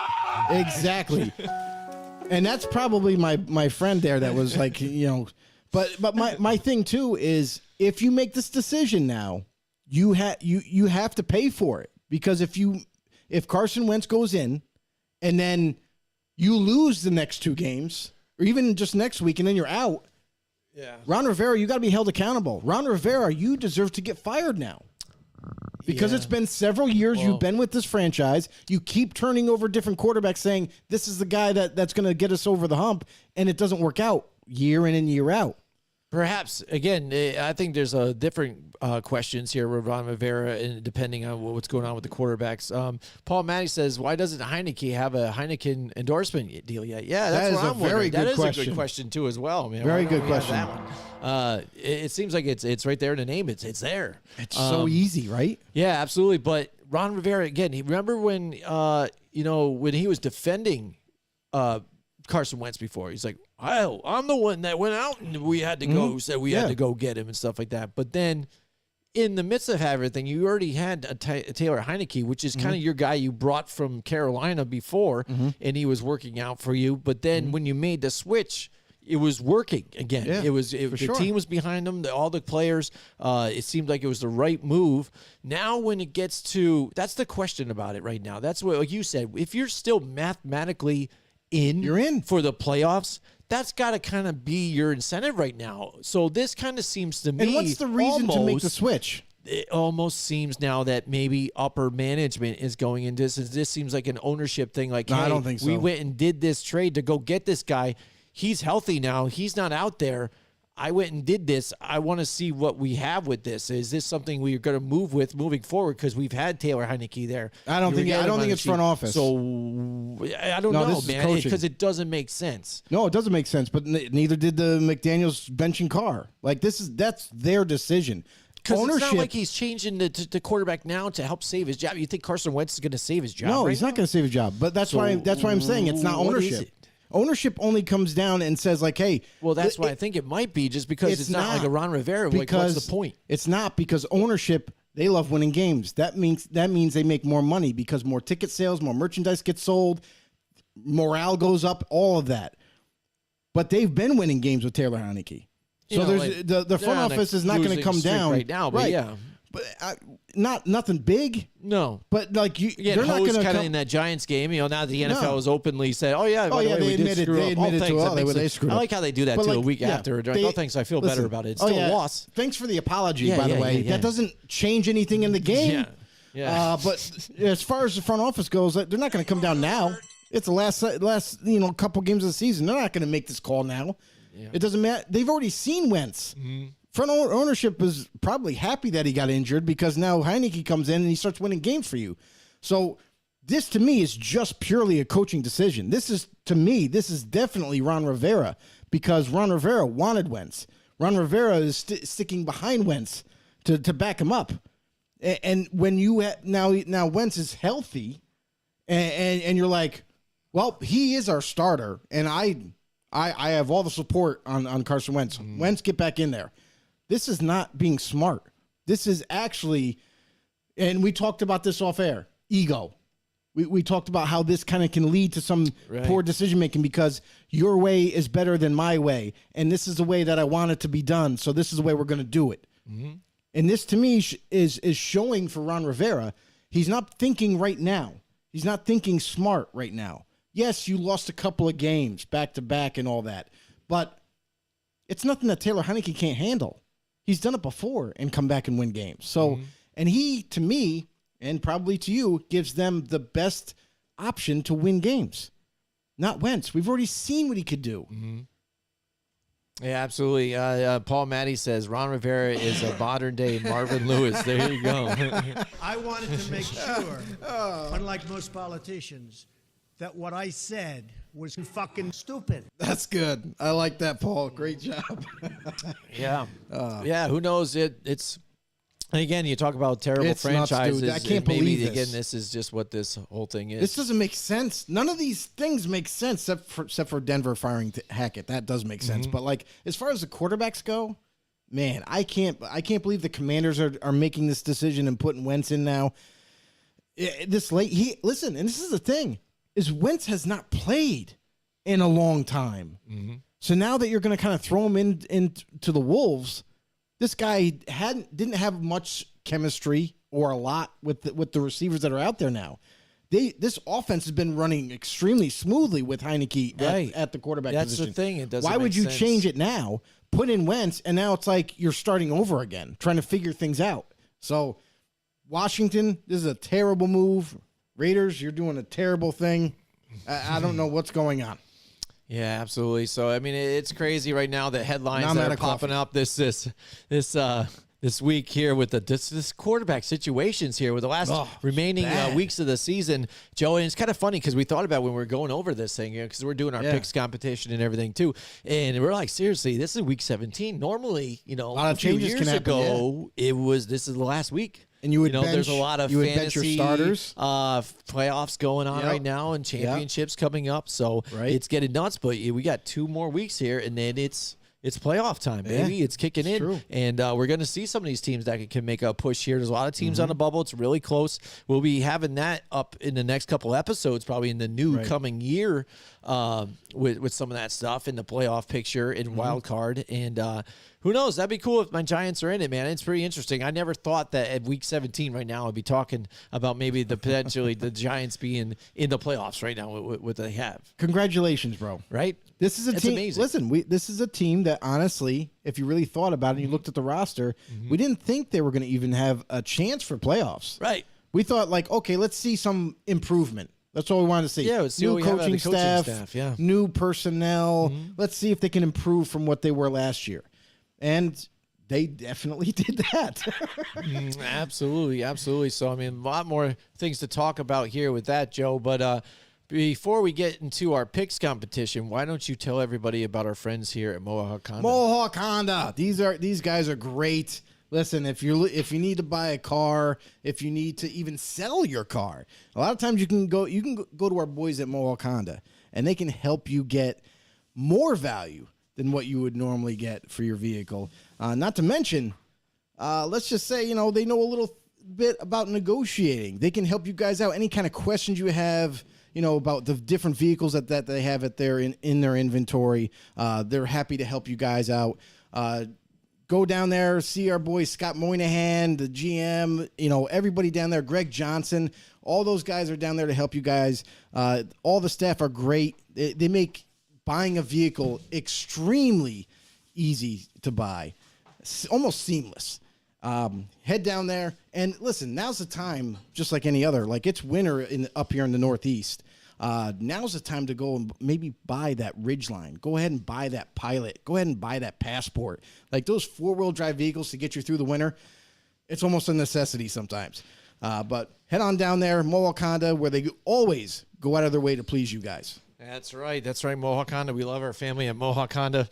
exactly. And that's probably my friend there that was like, But my thing too is if you make this decision now, you have to pay for it because if Carson Wentz goes in and then you lose the next 2 games or even just next week and then you're out, Ron Rivera, you got to be held accountable. Ron Rivera, you deserve to get fired now. Because it's been several years you've been with this franchise. You keep turning over different quarterbacks saying this is the guy that's going to get us over the hump, and it doesn't work out year in and year out. Perhaps, again, I think there's a different questions here with Ron Rivera, and depending on what's going on with the quarterbacks. Paul Matty says, why doesn't Heineke have a Heineken endorsement deal yet? Yeah, that's what I'm wondering. That is a good question, too, as well, man. Very good question. That one? It seems like it's right there in the name. It's there. It's so easy, right? Yeah, absolutely. But Ron Rivera, again, remember when, when he was defending Carson Wentz before. He's like, I'm the one that went out and we had to go, said we had to go get him and stuff like that. But then in the midst of everything, you already had a Taylor Heineke, which is kind of your guy you brought from Carolina before, and he was working out for you. But then when you made the switch, it was working again. Yeah, the team was behind him, all the players. It seemed like it was the right move. Now, when it gets to, that's the question about it right now. That's what, like you said, if you're still mathematically you're in for the playoffs, that's got to kind of be your incentive right now. So this kind of seems to me. And what's the reason to make the switch? It almost seems now that maybe upper management is going into this. This seems like an ownership thing. Like, no, hey, I don't think so. We went and did this trade to go get this guy. He's healthy now. He's not out there. I went and did this. I want to see what we have with this. Is this something we're going to move with moving forward? Because we've had Taylor Heineke there. I don't think it's front office. So I don't know, man, because it doesn't make sense. No, it doesn't make sense. But neither did the McDaniels benching Carr. Like that's their decision. Because it's not like he's changing the quarterback now to help save his job. You think Carson Wentz is going to save his job? No, right he's now? not going to save his job. But that's why I'm saying it's not ownership. Ownership only comes down and says like, hey. Well, that's why I think it might be just because it's not like a Ron Rivera. Like, what's the point? It's not because ownership, they love winning games. That means they make more money because more ticket sales, more merchandise gets sold, morale goes up, all of that. But they've been winning games with Taylor Heineke. So the front office is not going to come down right now. But yeah. But nothing big. No. But like they're not going to kind of in that Giants game. Now that the NFL has openly said, "Oh yeah, by the way, they admitted they screwed up. I like how they do that too. A week after, thanks, I feel better about it. It's still a loss. Thanks for the apology, by the way. That doesn't change anything in the game. But as far as the front office goes, they're not going to come down now. It's the last couple games of the season. They're not going to make this call now. Yeah. It doesn't matter. They've already seen Wentz. Front ownership is probably happy that he got injured because now Heineke comes in and he starts winning games for you. So this, to me, is just purely a coaching decision. This is definitely Ron Rivera because Ron Rivera wanted Wentz. Ron Rivera is sticking behind Wentz to back him up. And when you now Wentz is healthy and you're like, well, he is our starter, and I have all the support on Carson Wentz. Wentz, get back in there. This is not being smart. This is actually, and we talked about this off air, ego. We talked about how this kind of can lead to some poor decision-making because your way is better than my way, and this is the way that I want it to be done, so this is the way we're going to do it. And this, to me, is showing for Ron Rivera, he's not thinking right now. He's not thinking smart right now. Yes, you lost a couple of games back to back and all that, but it's nothing that Taylor Heineke can't handle. He's done it before and come back and win games. So, and he, to me, and probably to you, gives them the best option to win games. Not Wentz. We've already seen what he could do. Yeah, absolutely. Paul Matty says Ron Rivera is a modern-day Marvin Lewis. There you go. I wanted to make sure, unlike most politicians, that what I said was fucking stupid. That's good. I like that, Paul. Great job. Yeah. Yeah, who knows? It's and again, you talk about terrible It's nuts, franchises. dude. I can't maybe, believe this. again, this is just what this whole thing is. This doesn't make sense. None of these things make sense except for Denver firing Hackett. That does make sense. But like as far as the quarterbacks go, man, I can't believe the Commanders are making this decision and putting Wentz in now. This late, listen, and this is the thing, is Wentz has not played in a long time. So now that you're going to kind of throw him into the Wolves, this guy didn't have much chemistry or a lot with the receivers that are out there now. This offense has been running extremely smoothly with Heineke at the quarterback position. That's the thing. It doesn't Why would make you sense. change it now, put in Wentz, and now it's like you're starting over again, trying to figure things out. So Washington, this is a terrible move. Raiders, you're doing a terrible thing. I don't know what's going on. Yeah, absolutely. So I mean, it's crazy right now. The headlines that are popping up this week here with this quarterback situations here with the last remaining weeks of the season, Joe. And it's kind of funny because we thought about when we were going over this thing here because we're doing our picks competition and everything too, and we're like, seriously, this is week 17. Normally, a lot of few changes years can happen, ago, this is the last week. And you would there's a lot of fantasy your starters. Playoffs going on right now and championships coming up. So it's getting nuts. But we got 2 more weeks here, and then it's playoff time, baby. Yeah, it's kicking in. true. And we're going to see some of these teams that can make a push here. There's a lot of teams on the bubble. It's really close. We'll be having that up in the next couple episodes, probably in the new coming year with some of that stuff in the playoff picture and wild card. And who knows? That'd be cool if my Giants are in it, man. It's pretty interesting. I never thought that at week 17 right now I'd be talking about maybe potentially the Giants being in the playoffs right now with what they have. Congratulations, bro. Right? This is a It's team. amazing. Listen, this is a team that honestly, if you really thought about it and you looked at the roster, we didn't think they were going to even have a chance for playoffs. Right. We thought like, okay, let's see some improvement. That's all we wanted to see. Yeah, let's see new what we have out of coaching the coaching staff, staff, new personnel. Let's see if they can improve from what they were last year. And they definitely did that. Absolutely, absolutely. So, I mean, a lot more things to talk about here with that, Joe. But before we get into our picks competition, why don't you tell everybody about our friends here at Mohawk Honda? Mohawk Honda. These guys are great. Listen, if you need to buy a car, if you need to even sell your car, a lot of times you can go to our boys at Mohawk Honda, and they can help you get more value than what you would normally get for your vehicle. Not to mention, let's just say, they know a little bit about negotiating. They can help you guys out. Any kind of questions you have, about the different vehicles that they have in their inventory. They're happy to help you guys out. Go down there, see our boy Scott Moynihan, the GM, everybody down there, Greg Johnson. All those guys are down there to help you guys. All the staff are great. They make buying a vehicle extremely easy to buy, almost seamless. Head down there and listen. Now's the time, just like any other. Like it's winter up here in the Northeast. Now's the time to go and maybe buy that Ridgeline. Go ahead and buy that Pilot. Go ahead and buy that Passport. Like those 4-wheel drive vehicles to get you through the winter. It's almost a necessity sometimes. But head on down there, Mohawk Honda, where they always go out of their way to please you guys. That's right. That's right, Mohawk Honda. We love our family at Mohawk Honda.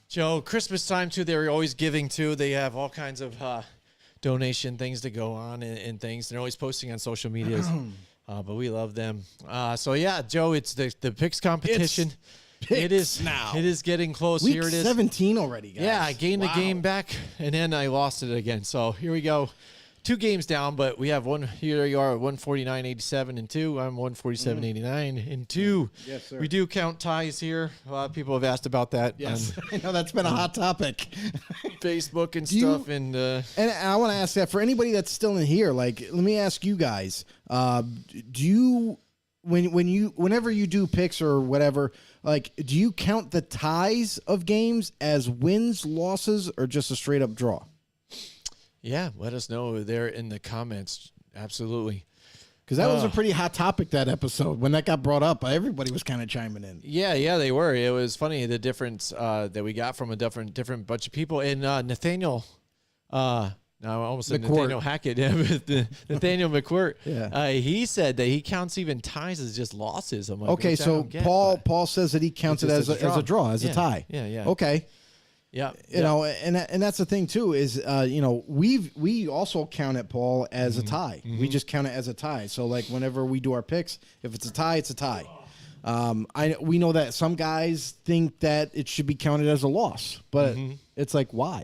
Joe, Christmas time, too, they're always giving, too. They have all kinds of donation things to go on and things. They're always posting on social medias, but we love them. So, yeah, Joe, it's the picks competition. It is now. It is getting close. Week Here it is. 17 already, guys. Yeah, I gained the game back, and then I lost it again. So, here we go. 2 games down, but we have one. Here you are, 149.87 and 2. I'm 147.89 and 2. Yes, sir. We do count ties here. A lot of people have asked about that Yes, on I know that's been a hot topic. Facebook and Do stuff. you- And And I want to ask that for anybody that's still in here. Like, let me ask you guys: do you whenever you do picks or whatever, like, do you count the ties of games as wins, losses, or just a straight up draw? Yeah, let us know there in the comments. Absolutely. Because that was a pretty hot topic, that episode. When that got brought up, everybody was kind of chiming in. Yeah, they were. It was funny, the difference that we got from a different bunch of people. And Nathaniel, I almost said McQuirt. Nathaniel Hackett, Nathaniel McQuirt. Yeah. He said that he counts even ties as just losses. I'm like, Okay, which I so don't get, Paul says that he counts it just as a draw, as a tie. Yeah. Okay. Yeah. You know, and that's the thing too is we also count it, Paul, as a tie. We just count it as a tie. So like whenever we do our picks, if it's a tie, it's a tie. We know that some guys think that it should be counted as a loss, but it's like, why?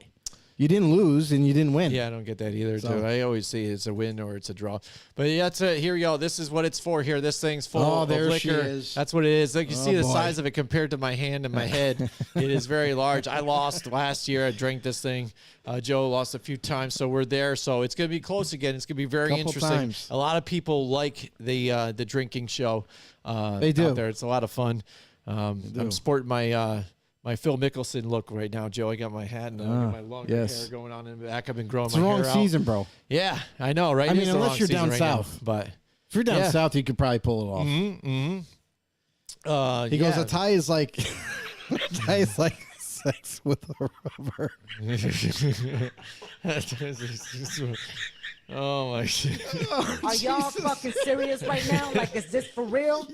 You didn't lose and you didn't win. Yeah, I don't get that either, So- too. I always see it's a win or it's a draw. But yeah, here we go. This is what it's for here. This thing's full of there liquor. she is. That's what it is. Like you see the boy. size of it compared to my hand and my head. It is very large. I lost last year. I drank this thing. Joe lost a few times, so we're there. So it's going to be close again. It's going to be very Couple interesting. times. A lot of people like the drinking show. They do. Out there. It's a lot of fun. I'm sporting my Phil Mickelson look right now, Joe. I got my hat and I got my longer yes. hair going on in the back. I've been growing It's my the hair wrong out. season, bro. Yeah, I know, right? I It mean, is the unless wrong you're season down right now, south. but If you're down Yeah. south, you could probably pull it off. He goes, a tie is like sex with a rubber. Oh my shit! Are y'all fucking serious right now? Like, is this for real?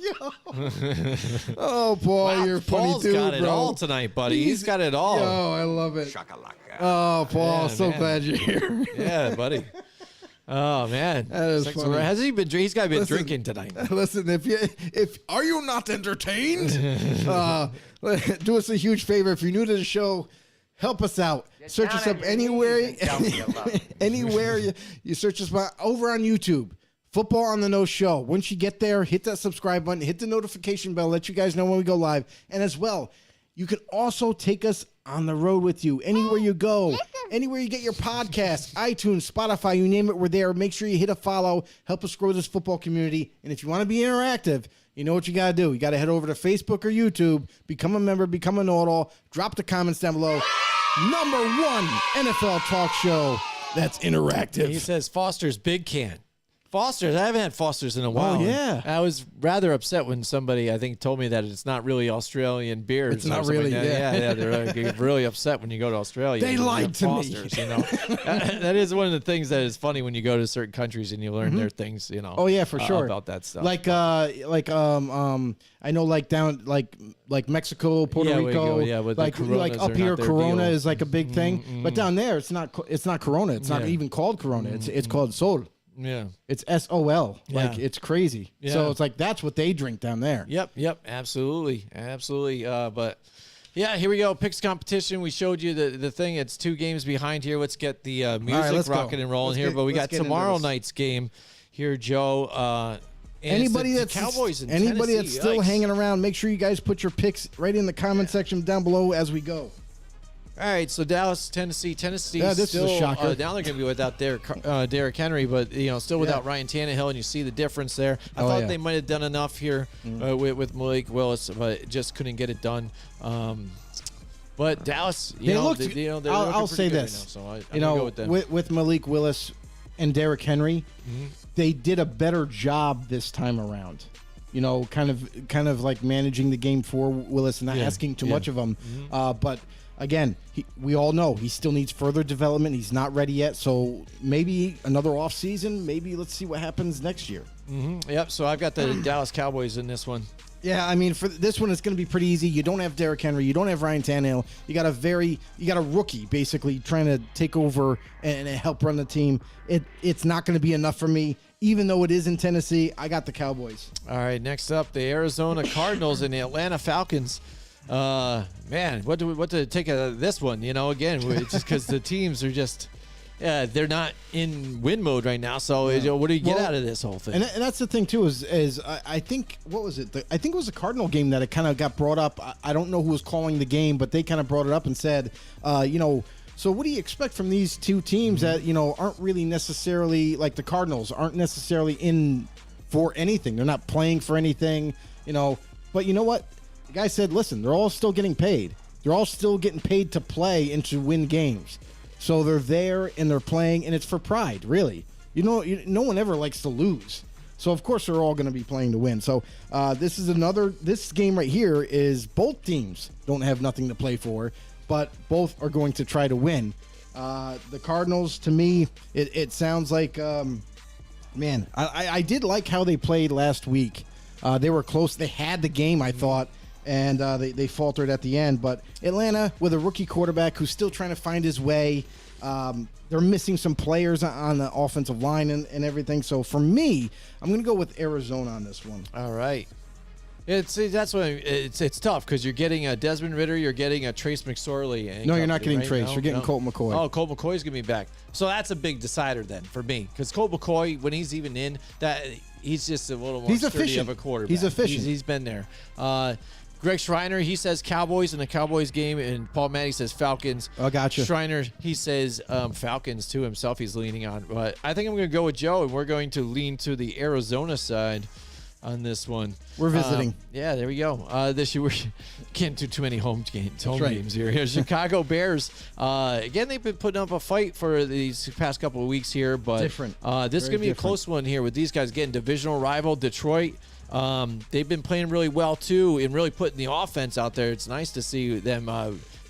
Oh, Paul, you're a funny Paul's dude, got it bro. all tonight, buddy. He's got it all. Oh, I love it. Oh, Paul, Yeah, so man. glad you're here. Yeah, buddy. Oh man, That is Sex funny. with- Has he been? He's got to be Listen. drinking tonight. Listen, if are you not entertained? Do us a huge favor. If you're new to the show, help us out. Search us down up on your anywhere. knees and tell me you love me. Anywhere you search us by over on YouTube. Football on the No Show. Once you get there, hit that subscribe button, hit the notification bell, let you guys know when we go live. And as well, you can also take us on the road with you. Anywhere you go, anywhere you get your podcast, iTunes, Spotify, you name it, we're there. Make sure you hit a follow. Help us grow this football community. And if you want to be interactive, you know what you got to do. You got to head over to Facebook or YouTube, become a member, become a know-it-all, drop the comments down below. Number one NFL talk show that's interactive. He says Foster's Big Can. Foster's. I haven't had Foster's in a while. yeah. I was rather upset when somebody, I think, told me that it's not really Australian beer. It's or not something really, like that. yeah. Yeah, they're really upset when you go to Australia. They and you lied have to me. Foster's, you know? That is one of the things that is funny when you go to certain countries and you learn their things, you know. Oh yeah, for sure. About that stuff. I know down like Mexico, Puerto Yeah, we Rico, go, yeah, with the like Coronas up are here, not their Corona deal. is like a big thing, but down there it's not Corona. It's not Yeah. even called Corona. It's called Sol. Yeah. It's SOL. Like Yeah. it's crazy. Yeah. So it's like that's what they drink down there. Yep, absolutely. But yeah, here we go. Picks competition. We showed you the thing. It's 2 games behind here. Let's get the music let's go. rocking and rolling Let's here. get- But we let's got get into tomorrow this. night's game here, Joe. And it's Anybody the that's Cowboys in anybody Tennessee. that's still Yikes. hanging around, make sure you guys put your picks right in the comment section down below as we go. All right, so Dallas, Tennessee. Yeah, this is still, a shocker. now they're going to be without Derrick Henry, but still without Ryan Tannehill, and you see the difference there. I thought they might have done enough here with Malik Willis, but just couldn't get it done. But Dallas, They looked. they're I'll looking say pretty good this. right now, so I'm you gonna know, go with them. with Malik Willis and Derrick Henry, they did a better job this time around. You know, kind of like managing the game for Willis and not asking too much of him. But again, we all know he still needs further development. He's not ready yet. So maybe another off season. Maybe let's see what happens next year. Yep. So I've got the Dallas Cowboys in this one. Yeah, I mean, for this one, it's going to be pretty easy. You don't have Derrick Henry. You don't have Ryan Tannehill. You got a rookie basically trying to take over and help run the team. It's not going to be enough for me, even though it is in Tennessee. I got the Cowboys. All right. Next up, the Arizona Cardinals and the Atlanta Falcons. Man, what to take out of this one? Again, it's just because the teams are just. Yeah, they're not in win mode right now. So, what do you get out of this whole thing? And that's the thing too. Is I think what was it? I think it was a Cardinal game that it kind of got brought up. I don't know who was calling the game, but they kind of brought it up and said, so what do you expect from these two teams that aren't really necessarily like the Cardinals aren't necessarily in for anything. They're not playing for anything, But you know what? The guy said, listen, they're all still getting paid. They're all still getting paid to play and to win games. So they're there and they're playing, and it's for pride, really. No one ever likes to lose. So, of course, they're all going to be playing to win. So this game right here is both teams don't have nothing to play for, but both are going to try to win. The Cardinals, to me, it sounds like, I did like how they played last week. They were close. They had the game, I thought, and they faltered at the end. But Atlanta, with a rookie quarterback who's still trying to find his way, they're missing some players on the offensive line and everything. So for me, I'm going to go with Arizona on this one. All right. It's tough because you're getting a Desmond Ridder, you're getting a Trace McSorley. No, you're not getting right? Trace. No, you're getting Colt McCoy. Oh, Colt McCoy's going to be back. So that's a big decider then for me because Colt McCoy, when he's even in, that he's just a little more sturdy of a quarterback. He's efficient. He's been there. Greg Schreiner, he says Cowboys in the Cowboys game, and Paul Matty says Falcons. Oh, gotcha. Schreiner, he says Falcons to himself he's leaning on. But I think I'm going to go with Joe, and we're going to lean to the Arizona side on this one. We're visiting. Yeah, there we go. This year we can't do too many home games right. here. Chicago Bears. Again, they've been putting up a fight for these past couple of weeks here, but Different. This is going to be a close one here with these guys getting divisional rival Detroit. They've been playing really well too and really putting the offense out there. It's nice to see them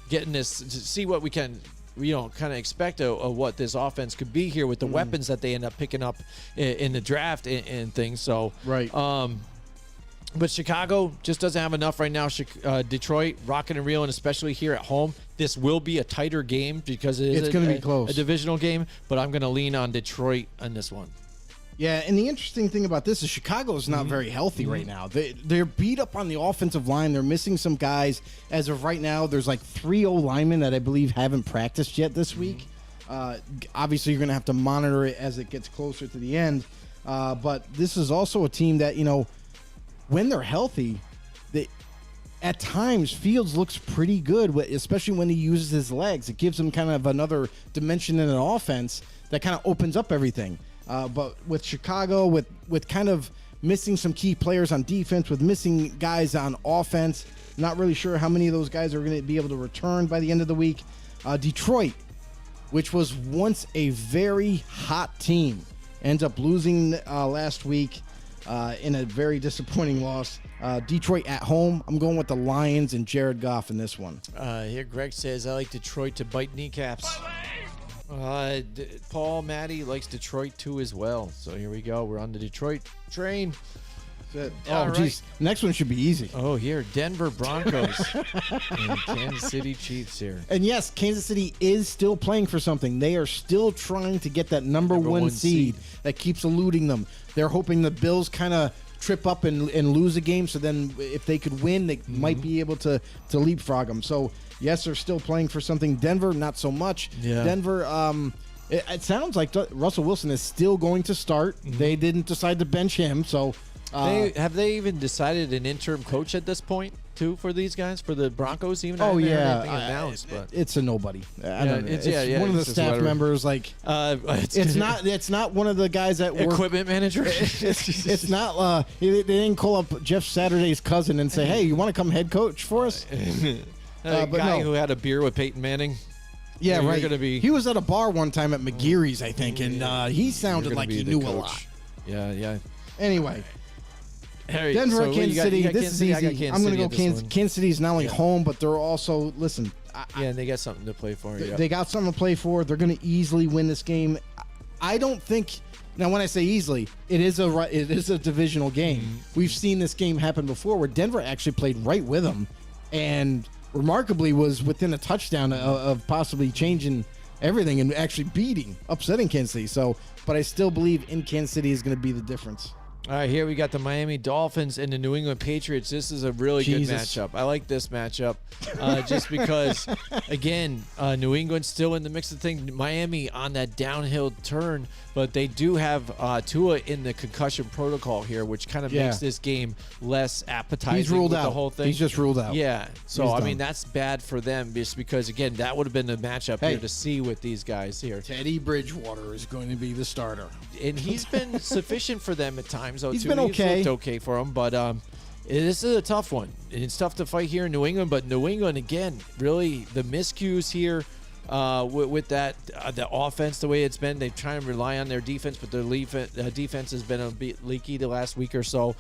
getting this, to see what we can kind of expect of what this offense could be here with the weapons that they end up picking up in the draft and things. So right. But Chicago just doesn't have enough right now. Detroit rocking and reeling, especially here at home. This will be a tighter game because it's going to be close, a divisional game. But I'm going to lean on Detroit on this one. Yeah, and the interesting thing about this is Chicago is not very healthy right now. They're beat up on the offensive line. They're missing some guys. As of right now, there's like 3 O-linemen that I believe haven't practiced yet this week. Obviously, you're going to have to monitor it as it gets closer to the end. But this is also a team that, when they're healthy, at times Fields looks pretty good, especially when he uses his legs. It gives him kind of another dimension in an offense that kind of opens up everything. But with Chicago, with kind of missing some key players on defense, with missing guys on offense, not really sure how many of those guys are going to be able to return by the end of the week. Detroit, which was once a very hot team, ends up losing last week in a very disappointing loss. Detroit at home. I'm going with the Lions and Jared Goff in this one. Here Greg says, I like Detroit to bite kneecaps. Paul Matty likes Detroit too as well. So here we go. We're on the Detroit train. Oh, geez. Right. Next one should be easy. Oh, here. Denver Broncos and Kansas City Chiefs here. And yes, Kansas City is still playing for something. They are still trying to get that number one seed that keeps eluding them. They're hoping the Bills kind of trip up and lose a game. So then if they could win, they might be able to leapfrog them. So, yes, they're still playing for something. Denver, not so much. Yeah. Denver, it sounds like Russell Wilson is still going to start. They didn't decide to bench him. So, have they even decided an interim coach at this point, too, for these guys, for the Broncos? Even announced, but it's a nobody. I don't know. It's one of the it's staff members. Like it's not one of the guys that work. Equipment manager. It's not. They didn't call up Jeff Saturday's cousin and say, "Hey, you want to come head coach for us?" But guy who had a beer with Peyton Manning. Yeah, right. He was at a bar one time at McGeary's, I think, and he sounded like he knew a lot. Yeah. Anyway. Denver, Kansas City. This is easy. I'm going to go Kansas. Kansas City is not only home, but they're also and they got something to play for. They got something to play for. They're going to easily win this game. I don't think. Now, when I say easily, it is a divisional game. We've seen this game happen before, where Denver actually played right with them, and remarkably was within a touchdown of possibly changing everything and actually upsetting Kansas City. So, but I still believe in Kansas City is going to be the difference. All right, here we got the Miami Dolphins and the New England Patriots. This is a really good matchup. I like this matchup just because, again, New England's still in the mix of things. Miami on that downhill turn, but they do have Tua in the concussion protocol here, which kind of makes this game less appetizing. He's ruled out. The whole thing. He's just ruled out. Yeah, so, I mean, that's bad for them just because, again, that would have been the matchup here to see with these guys here. Teddy Bridgewater is going to be the starter. And he's been sufficient for them at times. games, though. He's too. been okay. He's looked okay for him, but this is a tough one. It's tough to fight here in New England, but New England, again, really the miscues here with that the offense, the way it's been. They try and rely on their defense, but their defense has been a bit leaky the last week or so.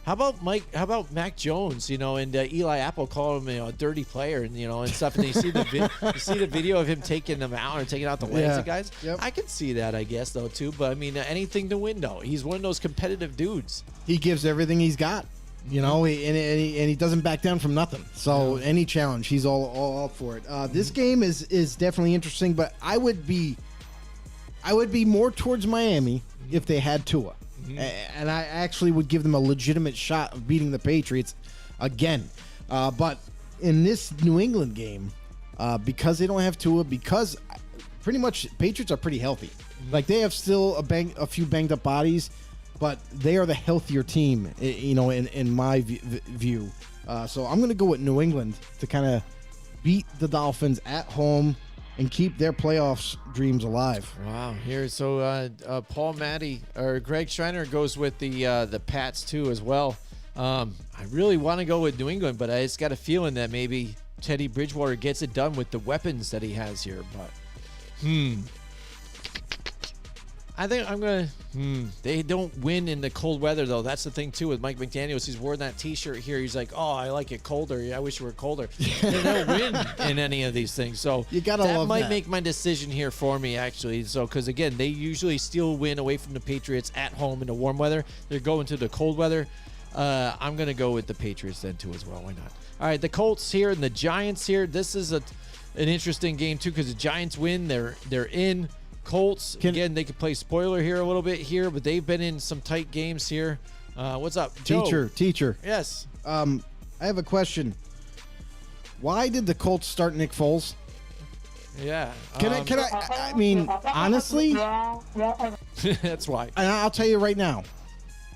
How about Mac Jones? And Eli Apple called him a dirty player, and stuff. And you see the video of him taking them out or taking out the legs of guys. Yep. I can see that, I guess, though too. But I mean, anything to win, though. He's one of those competitive dudes. He gives everything he's got. And he doesn't back down from nothing. So any challenge, he's all up for it. This game is definitely interesting, but I would be more towards Miami if they had Tua. And I actually would give them a legitimate shot of beating the Patriots again. But in this New England game, because they don't have Tua, because pretty much Patriots are pretty healthy. Like, they have still a few banged up bodies, but they are the healthier team, in my view. So I'm going to go with New England to kind of beat the Dolphins at home and keep their playoffs dreams alive. Wow. Paul Matty or Greg Schreiner goes with the Pats too as well. I really want to go with New England, but I just got a feeling that maybe Teddy Bridgewater gets it done with the weapons that he has here. But I think I'm going to they don't win in the cold weather, though. That's the thing, too, with Mike McDaniels. He's wearing that T-shirt here. He's like, oh, I like it colder. I wish it were colder. They don't win in any of these things. So you gotta love that might that. make my decision here for me, actually. So, because, again, they usually still win away from the Patriots at home in the warm weather. They're going to the cold weather. I'm going to go with the Patriots then, too, as well. Why not? All right, the Colts here and the Giants here. This is an interesting game, too, because the Giants win. They're in. Colts, again, they could play spoiler here a little bit here, but they've been in some tight games here. What's up, Joe? Teacher. Yes. I have a question. Why did the Colts start Nick Foles? Yeah. I mean, honestly, that's why. And I'll tell you right now,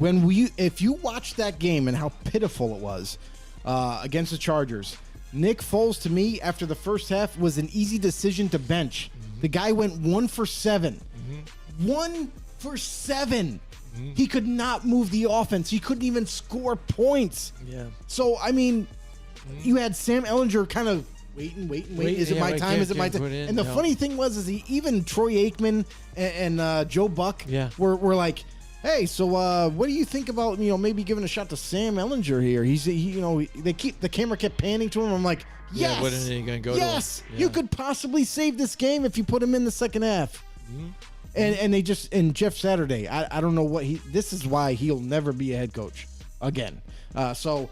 if you watch that game and how pitiful it was against the Chargers, Nick Foles, to me, after the first half, was an easy decision to bench. The guy went 1 for 7. 1 for 7. He could not move the offense. He couldn't even score points. Yeah. So, I mean, you had Sam Ellinger kind of waiting. Is it my time? Is it my time? And the funny thing was, even Troy Aikman and Joe Buck were like, hey, so what do you think about maybe giving a shot to Sam Ellinger here? The camera kept panning to him. I'm like, yes, when are they gonna go yes, to him? You could possibly save this game if you put him in the second half. And Jeff Saturday, I don't know what this is why he'll never be a head coach again. So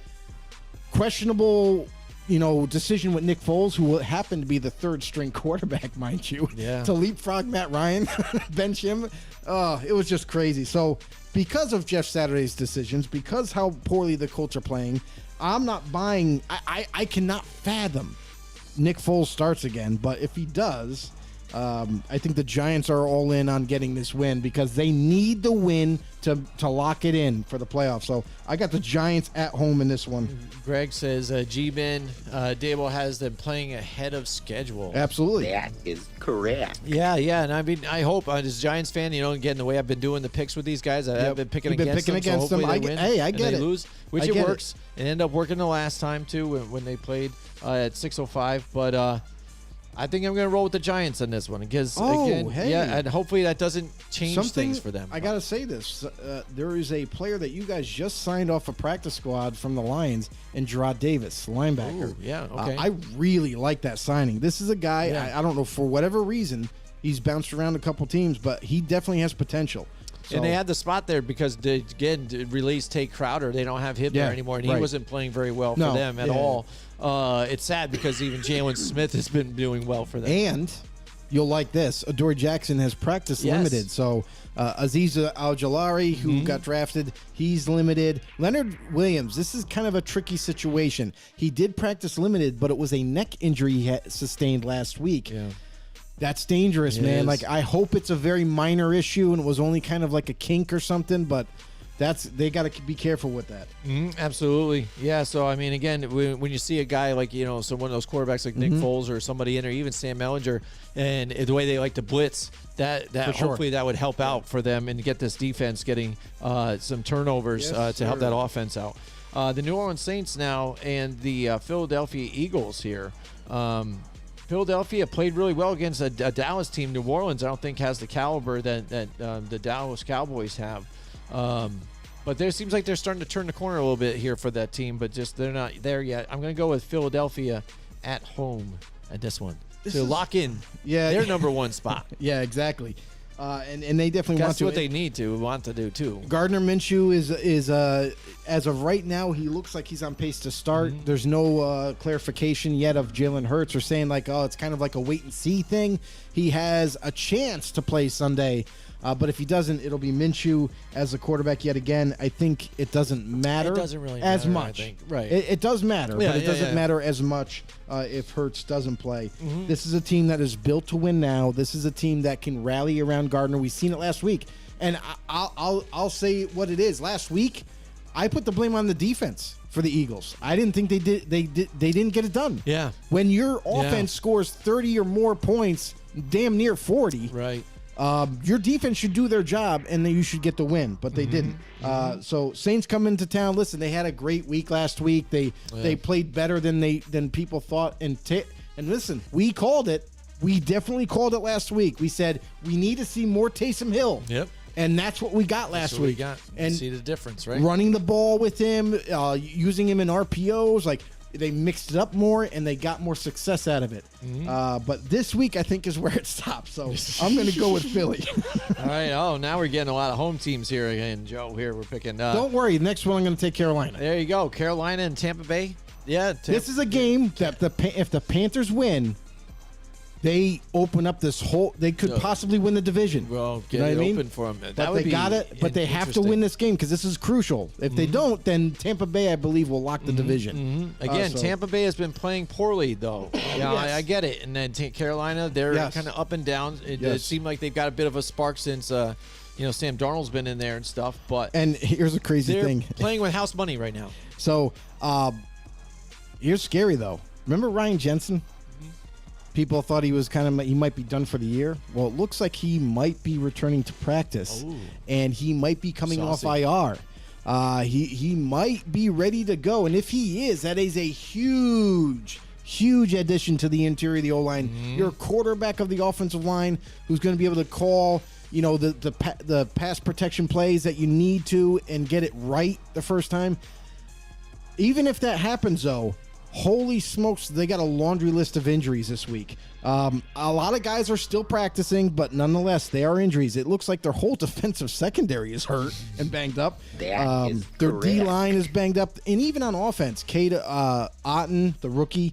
questionable, decision with Nick Foles, who happened to be the third string quarterback, mind you, to leapfrog Matt Ryan, bench him. It was just crazy. So because of Jeff Saturday's decisions, because how poorly the Colts are playing, I'm not buying. I cannot fathom Nick Foles starts again. But if he does, I think the Giants are all in on getting this win because they need the win to lock it in for the playoffs. So I got the Giants at home in this one. Greg says G-Ben Dable has them playing ahead of schedule. Absolutely. That is correct. Yeah. And I mean, I hope as a Giants fan, again, the way I've been doing the picks with these guys, I've been picking against them. So hopefully they win. I get and they it. lose, which it works. It ended up working the last time, too, when they played at 6:05. But I think I'm going to roll with the Giants on this one because, and hopefully that doesn't change things for them. I got to say this. There is a player that you guys just signed off a practice squad from the Lions, and Gerard Davis, linebacker. Ooh, yeah, okay. I really like that signing. This is a guy, I don't know, for whatever reason, he's bounced around a couple teams, but he definitely has potential. So, and they had the spot there because, to release Tate Crowder. They don't have him there anymore, and he wasn't playing very well for them at all. It's sad because even Jalen Smith has been doing well for them. And you'll like this. Adoree Jackson has practiced limited. So Aziz Al-Jalari, who got drafted, he's limited. Leonard Williams, this is kind of a tricky situation. He did practice limited, but it was a neck injury he had sustained last week. Yeah. That's dangerous, man. Like, I hope it's a very minor issue and it was only kind of like a kink or something, but they got to be careful with that. Absolutely. Yeah. So, I mean, again, when you see a guy like, so one of those quarterbacks like Nick Foles or somebody in there, even Sam Ellinger, and the way they like to blitz, that hopefully that would help out for them and get this defense getting some turnovers to help that offense out. The New Orleans Saints now and the Philadelphia Eagles here. Philadelphia played really well against a Dallas team. New Orleans, I don't think, has the caliber that the Dallas Cowboys have. But there seems like they're starting to turn the corner a little bit here for that team, but just they're not there yet. I'm going to go with Philadelphia at home at this one to lock in their number one spot. Yeah, exactly. And they definitely want to. That's what they want to do too. Gardner Minshew is as of right now, he looks like he's on pace to start. There's no clarification yet of Jalen Hurts or saying like, it's kind of like a wait and see thing. He has a chance to play Sunday. But if he doesn't, it'll be Minshew as the quarterback yet again. I think it doesn't matter. It doesn't really as matter, much. I think. Right. It does matter, but it doesn't matter as much if Hurts doesn't play. This is a team that is built to win now. This is a team that can rally around Gardner. We've seen it last week, and I'll say what it is. Last week, I put the blame on the defense for the Eagles. I didn't think they didn't get it done. Yeah. When your offense scores 30 or more points, damn near 40. Right. Your defense should do their job, and then you should get the win, but they didn't. So Saints come into town. Listen, they had a great week last week. They played better than people thought. And listen, we called it. We definitely called it last week. We said we need to see more Taysom Hill. Yep. And that's what we got last week. And see the difference, right? Running the ball with him, using him in RPOs, like. They mixed it up more, and they got more success out of it. But this week, I think, is where it stops. So I'm going to go with Philly. All right. Oh, now we're getting a lot of home teams here again, Joe. Here we're picking. Don't worry. The next one, I'm going to take Carolina. There you go. Carolina and Tampa Bay. Yeah. This is a game that if the Panthers win, they open up this whole. They could possibly win the division. Well, get it open for them. But they got it. But they have to win this game because this is crucial. If they don't, then Tampa Bay, I believe, will lock the division. Again, Tampa Bay has been playing poorly, though. Yeah, I get it. And then Carolina, they're kind of up and down. It seemed like they've got a bit of a spark since Sam Darnold's been in there and stuff. And here's a crazy thing: playing with house money right now. So here's scary though. Remember Ryan Jensen? People thought he might be done for the year. Well, it looks like he might be returning to practice, and he might be coming off IR. He might be ready to go, and if he is, that is a huge addition to the interior of the O-line. You're a quarterback of the offensive line who's going to be able to call, the pass protection plays that you need to and get it right the first time. Even if that happens, though, holy smokes, they got a laundry list of injuries this week. A lot of guys are still practicing, but nonetheless, they are injuries. It looks like their whole defensive secondary is hurt and banged up. Their D-line is banged up. And even on offense, Cade Otton, the rookie,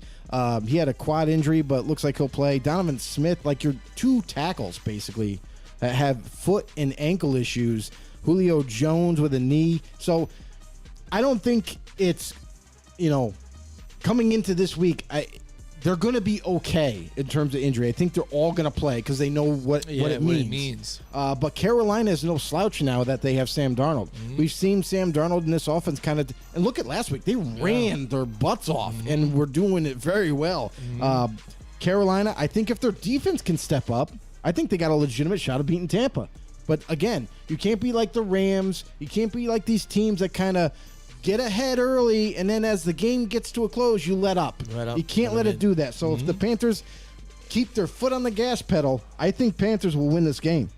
he had a quad injury, but looks like he'll play. Donovan Smith, like your two tackles, basically, that have foot and ankle issues. Julio Jones with a knee. So I don't think it's, coming into this week, they're going to be okay in terms of injury. I think they're all going to play because they know what it means. But Carolina is no slouch now that they have Sam Darnold. We've seen Sam Darnold in this offense and look at last week. They ran their butts off and were doing it very well. Carolina, I think if their defense can step up, I think they got a legitimate shot of beating Tampa. But again, you can't be like the Rams. You can't be like these teams that kind of get ahead early, and then as the game gets to a close, you let up. You can't let it do that. So if the Panthers keep their foot on the gas pedal, I think Panthers will win this game.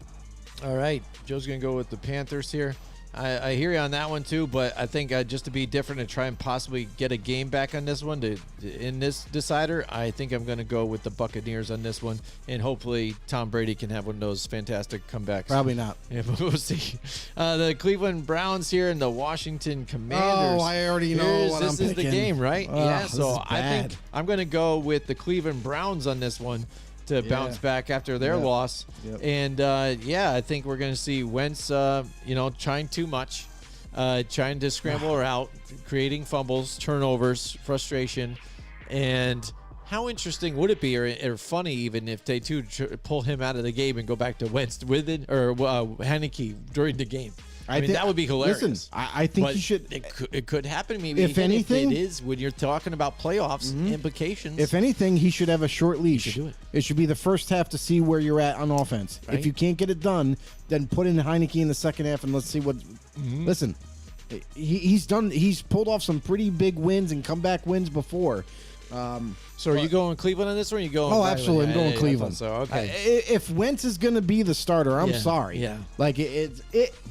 All right. Joe's going to go with the Panthers here. I hear you on that one, too, but I think just to be different and try and possibly get a game back on this one in this decider, I think I'm going to go with the Buccaneers on this one, and hopefully Tom Brady can have one of those fantastic comebacks. Probably not. Yeah, but we'll see. The Cleveland Browns here and the Washington Commanders. Oh, I already know what I'm picking. This is the game, right? Yeah, so I think I'm going to go with the Cleveland Browns on this one to bounce back after their loss. And, I think we're going to see Wentz, trying too much, trying to scramble her out, creating fumbles, turnovers, frustration. And how interesting would it be, or funny even, if they, too, pull him out of the game and go back to Wentz with it, or Heineke during the game? I mean, that would be hilarious. Listen, I think But he should. It could happen. Maybe If anything, it is when you're talking about playoffs implications. If anything, he should have a short leash. should do it. It should be the first half to see where you're at on offense. Right. If you can't get it done, then put in Heineke in the second half and let's see what. Listen, he's done. He's pulled off some pretty big wins and comeback wins before. So are you going Cleveland on this one? Or are you going? Oh, absolutely. I'm going Cleveland. So okay. If Wentz is going to be the starter, I'm sorry. Yeah. Like it.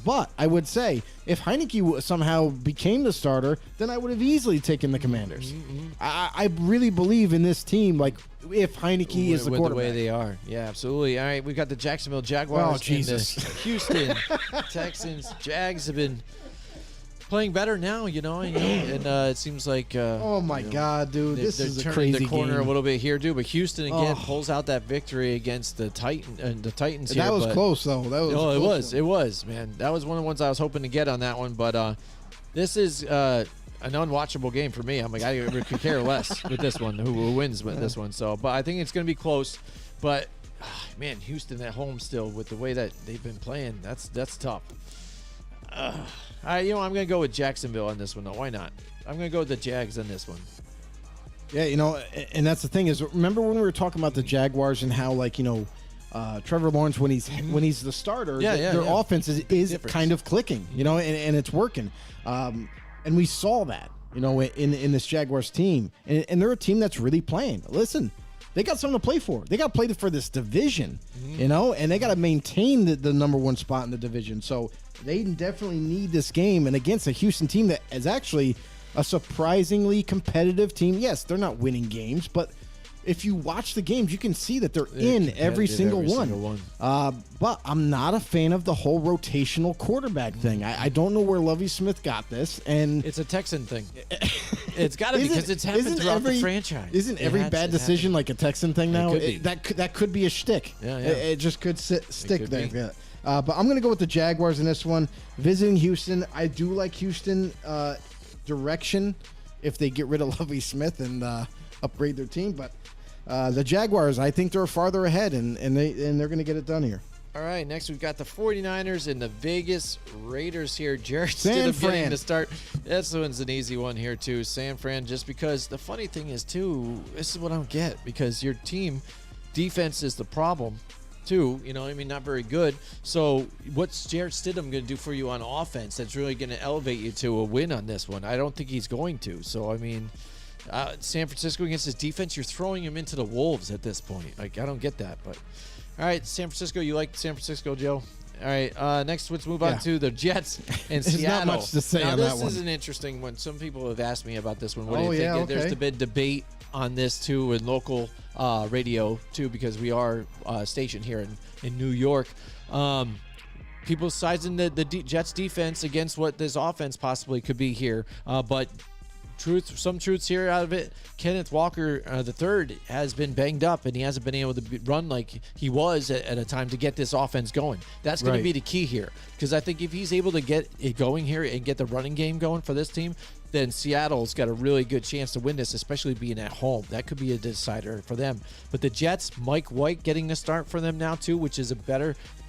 But I would say if Heineke somehow became the starter, then I would have easily taken the Commanders. I really believe in this team. Like if Heineke is the with quarterback. the way they are. Yeah, absolutely. All right, we've got the Jacksonville Jaguars. Oh, and Jesus. the Houston Texans. Jags have been playing better now, and it seems like. Oh my God, dude! This is a turning crazy the corner game. a little bit here, dude. But Houston again Oh. pulls out that victory against the Titans. Here, That was but- close, though. That was. No, close. it was, man. That was one of the ones I was hoping to get on that one, but this is an unwatchable game for me. I'm like, I could care less with this one, who wins with this one. So, but I think it's going to be close. But man, Houston at home still with the way that they've been playing, that's tough. I'm going to go with Jacksonville on this one, though. Why not? I'm going to go with the Jags on this one. Yeah, and that's the thing is, remember when we were talking about the Jaguars and how, Trevor Lawrence when he's the starter, their offense is difference. kind of clicking, and it's working, and we saw that, in this Jaguars team, and they're a team that's really playing. Listen, they got something to play for. They got to play for this division, and they got to maintain the number one spot in the division. So they definitely need this game, and against a Houston team that is actually a surprisingly competitive team. Yes, they're not winning games, but if you watch the games, you can see that they're in every single one. But I'm not a fan of the whole rotational quarterback thing. I don't know where Lovie Smith got this, and It's a Texan thing. It's got to be because it's happened throughout the franchise. Isn't every bad decision like a Texan thing now? could be. That could be a shtick. Yeah. It just could stick could there. be. Yeah. But I'm going to go with the Jaguars in this one. Visiting Houston, I do like Houston direction if they get rid of Lovie Smith and upgrade their team. But the Jaguars, I think they're farther ahead, and they're going to get it done here. All right, next we've got the 49ers and the Vegas Raiders here. Jared San Stidham getting Fran. to start. This one's an easy one here, too. San Fran, just because the funny thing is, too, this is what I don't get, because your team defense is the problem, too. Not very good. So what's Jared Stidham going to do for you on offense that's really going to elevate you to a win on this one? I don't think he's going to. So, San Francisco against his defense, you're throwing him into the wolves at this point. I don't get that, but... All right, San Francisco. You like San Francisco, Joe? All right, next let's move on to the Jets and There's Seattle. not much to say now, on this that one. is an interesting one. Some people have asked me about this one. What Oh, do you yeah, think? okay. There's been debate on this, too, in local radio, too, because we are stationed here in New York. People sizing the Jets defense against what this offense possibly could be here. But some truths here out of it. Kenneth Walker III has been banged up, and he hasn't been able to run like he was at a time to get this offense going. That's going to be the key here, because I think if he's able to get it going here and get the running game going for this team, then Seattle's got a really good chance to win this, especially being at home. That could be a decider for them. But the Jets, Mike White getting the start for them now too, which is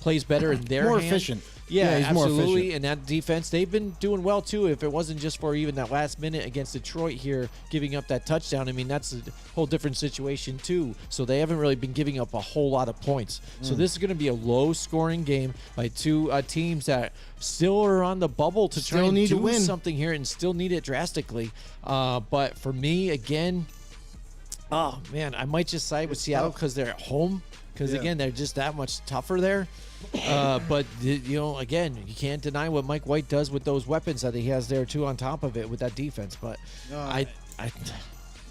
plays better in their More hand. efficient. Yeah, He's more absolutely. efficient. And that defense, they've been doing well too. If it wasn't just for even that last minute against Detroit here, giving up that touchdown, that's a whole different situation too. So they haven't really been giving up a whole lot of points. So this is going to be a low-scoring game by two teams that still are on the bubble to try and need to do win. something here and still need it drastically. But for me, again, oh man, I might just side with Seattle because they're at home. Because again, they're just that much tougher there. But again, you can't deny what Mike White does with those weapons that he has there too, on top of it with that defense. But I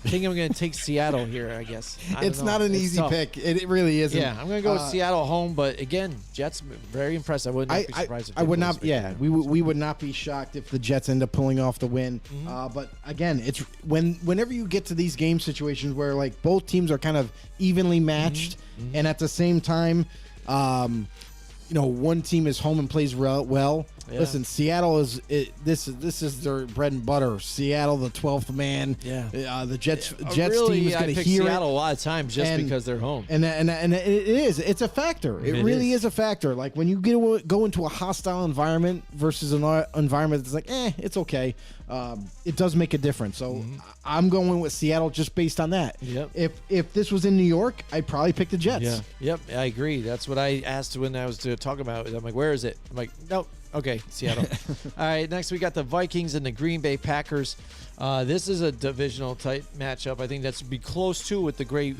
think I'm going to take Seattle here. I guess It's not an easy tough. pick. It really isn't. Yeah, I'm going to go with Seattle home. But again, Jets very impressed. I would not be surprised. If I they would lose not. big Yeah, game. we would not be shocked if the Jets end up pulling off the win. But again, it's whenever you get to these game situations where like both teams are kind of evenly matched, and at the same time, one team is home and plays well. Listen, Seattle this is their bread and butter. Seattle, the 12th man. Yeah. The Jets really, team is going to hear Seattle it. a lot of times just because they're home. And it is. It's a factor. It really is a factor. Like when you go into a hostile environment versus an environment that's like, it's okay. It does make a difference. So I'm going with Seattle just based on that. Yep. If this was in New York, I'd probably pick the Jets. Yeah. Yep. I agree. That's what I asked when I was talking about it. I'm like, where is it? I'm like, nope. Okay, Seattle. All right, next we got the Vikings and the Green Bay Packers. This is a divisional type matchup. I think that's be close to with the Green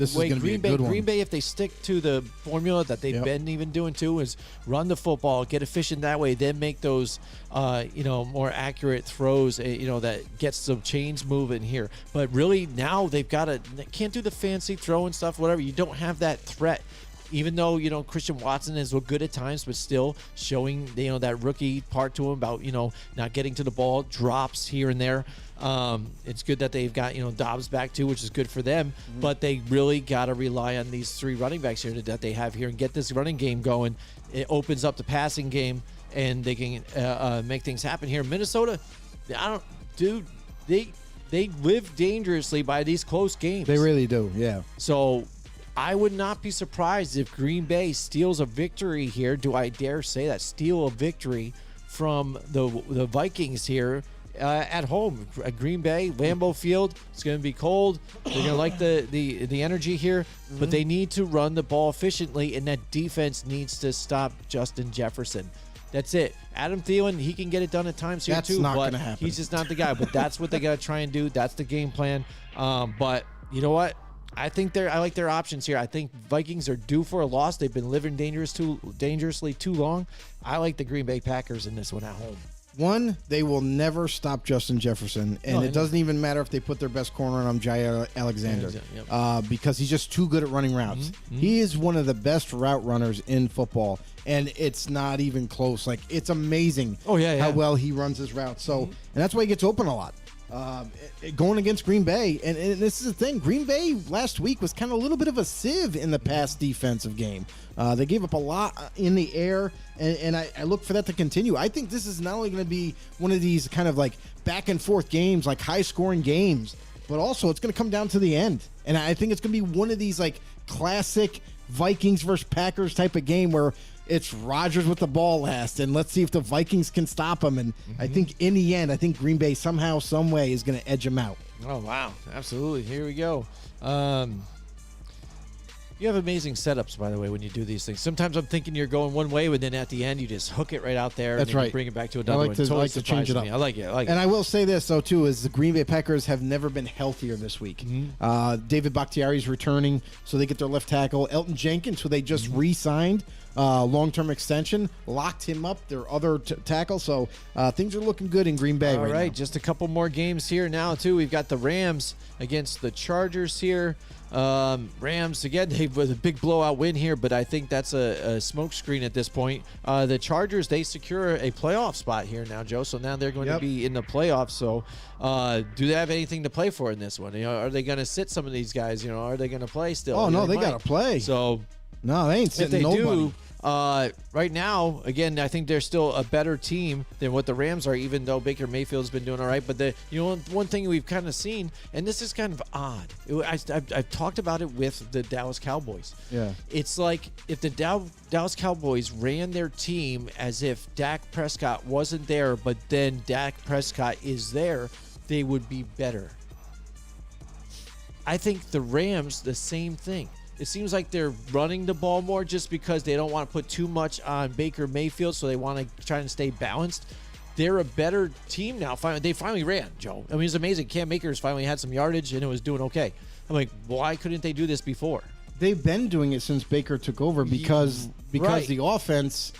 Bay, if they stick to the formula that they've been even doing too, is run the football, get efficient that way, then make those more accurate throws, that gets some chains moving here. But really now they've can't do the fancy throw and stuff, whatever. You don't have that threat. Even though, Christian Watson is good at times, but still showing, that rookie part to him about, not getting to the ball, drops here and there. It's good that they've got, Dobbs back too, which is good for them. But they really got to rely on these three running backs here that they have here and get this running game going. It opens up the passing game, and they can make things happen here. Minnesota, they live dangerously by these close games. They really do, yeah. So I would not be surprised if Green Bay steals a victory here. Do I dare say that? Steal a victory from the Vikings here at home. At Green Bay, Lambeau Field, it's going to be cold. They're going to like the energy here, but they need to run the ball efficiently, and that defense needs to stop Justin Jefferson. That's it. Adam Thielen, he can get it done at times here too, not but gonna happen. He's just not the guy. But that's what they got to try and do. That's the game plan. But you know what? I like their options here. I think Vikings are due for a loss. They've been living dangerously too long. I like the Green Bay Packers in this one at home. One, they will never stop Justin Jefferson, and it doesn't even matter if they put their best corner on him, Jair Alexander, because he's just too good at running routes. He is one of the best route runners in football, and it's not even close. Like, it's amazing how well he runs his routes. So, and that's why he gets open a lot. Going against Green Bay, and this is the thing, Green Bay last week was kind of a little bit of a sieve in the pass defensive game. They gave up a lot in the air, and I look for that to continue. I think this is not only going to be one of these kind of like back and forth games, like high scoring games, but also it's going to come down to the end. And I think it's going to be one of these like classic Vikings versus Packers type of game where it's Rodgers with the ball last, and let's see if the Vikings can stop him. And I think in the end, Green Bay somehow, some way is going to edge them out. Oh, wow. Absolutely. Here we go. You have amazing setups, by the way, when you do these things. Sometimes I'm thinking you're going one way, but then at the end, you just hook it right out there. That's and then right. You bring it back to another one. I like to change it up. I like it. And I will say this, though, too, is the Green Bay Packers have never been healthier this week. David Bakhtiari's returning, so they get their left tackle. Elton Jenkins, who they just re-signed, long-term extension, locked him up, their other tackle. So things are looking good in Green Bay All right right, now. just a couple more games here now, too. We've got the Rams against the Chargers here. Rams, again, with a big blowout win here, but I think that's a smokescreen at this point. The Chargers, they secure a playoff spot here now, Joe, so now they're going to be in the playoffs. So do they have anything to play for in this one? Are they going to sit some of these guys? Are they going to play still? Oh, no, they got to play. So no, they ain't sitting nobody. Do, right now, again, I think they're still a better team than what the Rams are, even though Baker Mayfield's been doing all right. But one thing we've kind of seen, and this is kind of odd, I've talked about it with the Dallas Cowboys. Yeah. It's like if the Dallas Cowboys ran their team as if Dak Prescott wasn't there, but then Dak Prescott is there, they would be better. I think the Rams, the same thing. It seems like they're running the ball more just because they don't want to put too much on Baker Mayfield, so they want to try and stay balanced. They're a better team now. They finally ran, Joe. I mean, it's amazing. Cam Akers finally had some yardage, and it was doing okay. I'm like, why couldn't they do this before? They've been doing it since Baker took over because Right. the offense,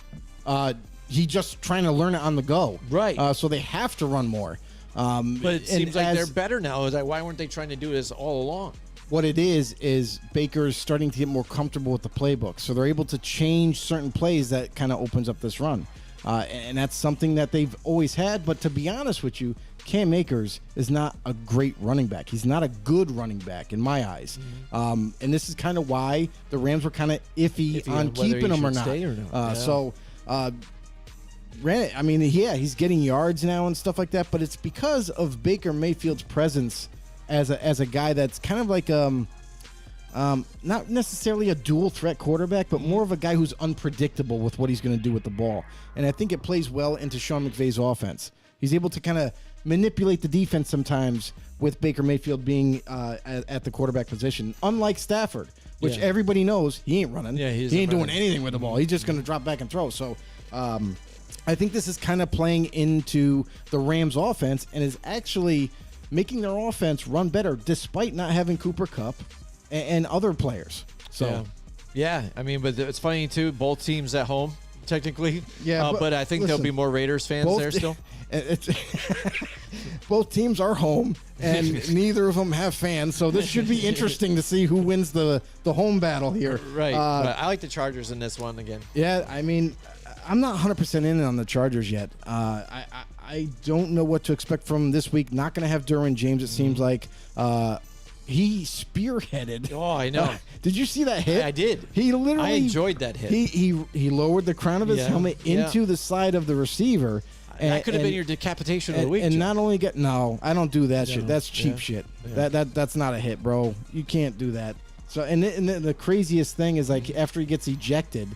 he's just trying to learn it on the go. Right. So they have to run more. But it seems like they're better now. Is like, why weren't they trying to do this all along? What it is Baker's starting to get more comfortable with the playbook. So they're able to change certain plays that kind of opens up this run. And that's something that they've always had. But to be honest with you, Cam Akers is not a great running back. He's not a good running back in my eyes. And this is kind of why the Rams were kind of iffy on keeping him or not. Stay or not. So ran it. I mean, yeah, he's getting yards now and stuff like that, but it's because of Baker Mayfield's presence as a guy that's kind of like not necessarily a dual threat quarterback, but more of a guy who's unpredictable with what he's going to do with the ball. And I think it plays well into Sean McVay's offense. He's able to kind of manipulate the defense sometimes with Baker Mayfield being at the quarterback position, unlike Stafford, which everybody knows he ain't running. Yeah, he ain't doing anything with the ball. He's just going to drop back and throw. So I think this is kind of playing into the Rams' offense and is actually making their offense run better despite not having Cooper Kupp and other players. So, yeah. I mean, but it's funny too. Both teams at home, technically. Yeah, but I think there'll be more Raiders fans there still. Both teams are home, and neither of them have fans. So this should be interesting to see who wins the home battle here. Right. But I like the Chargers in this one again. Yeah, I mean, I'm not 100% in on the Chargers yet. I don't know what to expect from this week. Not going to have Derwin James, it seems like. He spearheaded. Oh, I know. Did you see that hit? I did. He literally. I enjoyed that hit. He lowered the crown of his helmet into the side of the receiver. That could have been your decapitation of the week. And not only I don't do that shit. That's cheap shit. Yeah. That's not a hit, bro. You can't do that. So and the craziest thing is like after he gets ejected,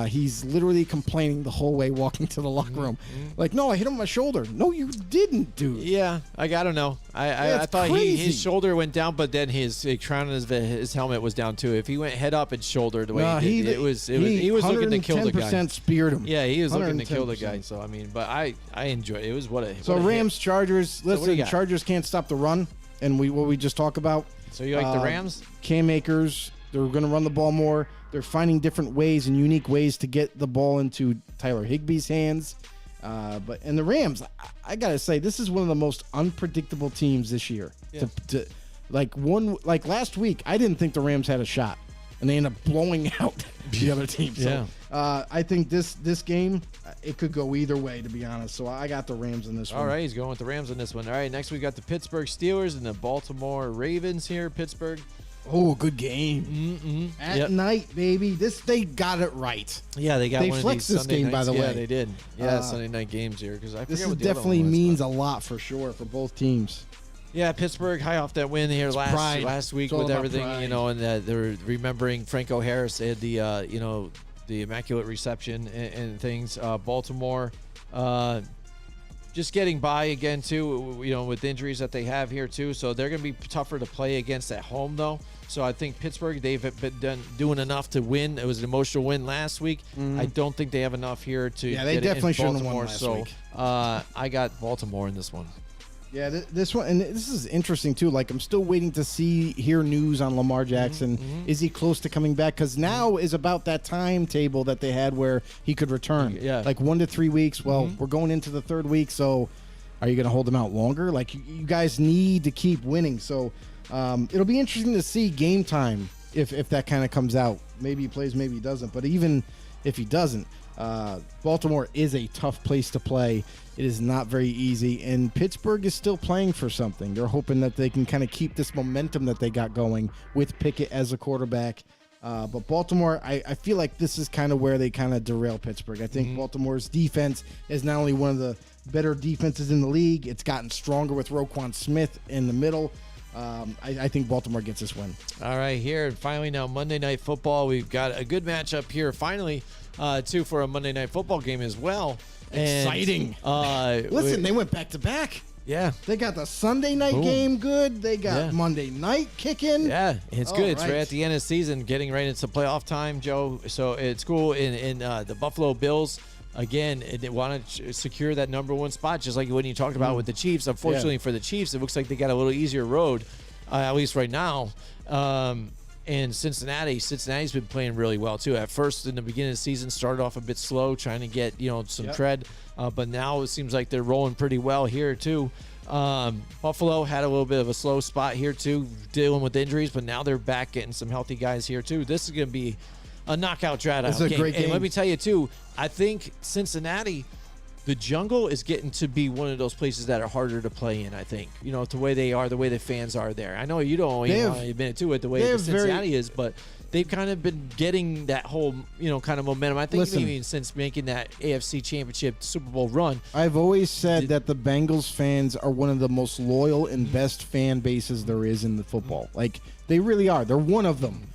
he's literally complaining the whole way walking to the locker room. Like, no, I hit him on my shoulder. No, you didn't, dude. Yeah, I don't know. I thought his shoulder went down, but then his crown of his helmet was down too. If he went head up and shoulder the way he did, he was looking to kill the guy. 110% speared him. Yeah, he was looking to kill the guy. So I mean, but I enjoyed it. It was what a so what a Rams hit. Chargers. Listen, Chargers can't stop the run, and what we just talked about. So you like the Rams? Cam Akers. They're going to run the ball more. They're finding different ways and unique ways to get the ball into Tyler Higbee's hands. But the Rams, I got to say, this is one of the most unpredictable teams this year. Yeah. Like last week, I didn't think the Rams had a shot, and they end up blowing out the other team. So I think this game, it could go either way, to be honest. So I got the Rams in this one. All right, he's going with the Rams in this one. All right, next we got the Pittsburgh Steelers and the Baltimore Ravens here. Pittsburgh. Oh, good game. At night, baby. They got it right. Yeah, they got one of these flexed this Sunday game, nights. by the way. Yeah, they did. Yeah, Sunday night games here because I forget what the other definitely one was, means a lot for sure for both teams. Yeah, Pittsburgh high off that win here last week with everything, pride. and they're remembering Franco Harris. They had the the immaculate reception and things. Baltimore. Just getting by again too, with injuries that they have here too. So they're going to be tougher to play against at home though. So I think Pittsburgh, they've been doing enough to win. It was an emotional win last week. I don't think they have enough here to. Yeah, they get definitely it in shouldn't have Baltimore. won last so week. I got Baltimore in this one. Yeah, this one, and this is interesting too. Like, I'm still waiting to hear news on Lamar Jackson. Is he close to coming back? Because now is about that timetable that they had where he could return. Yeah, like 1 to 3 weeks. Well, we're going into the third week, so are you going to hold him out longer? Like, you guys need to keep winning. So it'll be interesting to see game time if that kind of comes out. Maybe he plays, maybe he doesn't. But even if he doesn't, Baltimore is a tough place to play. It is not very easy, and Pittsburgh is still playing for something. They're hoping that they can kind of keep this momentum that they got going with Pickett as a quarterback. But Baltimore, I feel like this is kind of where they kind of derail Pittsburgh. I think Baltimore's defense is not only one of the better defenses in the league, it's gotten stronger with Roquan Smith in the middle. I think Baltimore gets this win. All right, here finally now Monday Night Football. We've got a good matchup here finally, too, for a Monday Night Football game as well. Exciting. Listen, they went back to back. Yeah. They got the Sunday night game good. They got Monday night kicking. Yeah, it's good. It's right at the end of the season, getting right into playoff time, Joe. So it's cool. In the Buffalo Bills, again, they want to secure that number one spot, just like when you talked about with the Chiefs. Unfortunately for the Chiefs, it looks like they got a little easier road, at least right now. And Cincinnati's been playing really well too. At first, in the beginning of the season, started off a bit slow, trying to get some tread, but now it seems like they're rolling pretty well here too. Buffalo had a little bit of a slow spot here too, dealing with injuries, but now they're back getting some healthy guys here too. This is going to be a knockout game. It's a great game. And let me tell you too, I think Cincinnati, the jungle is getting to be one of those places that are harder to play in, I think. The way they are, the way the fans are there. I know you don't want to admit it to it, the way Cincinnati is, but they've kind of been getting that whole, kind of momentum. I think Listen. maybe since making that AFC Championship Super Bowl run. I've always said that the Bengals fans are one of the most loyal and best fan bases there is in the football. Like, they really are. They're one of them.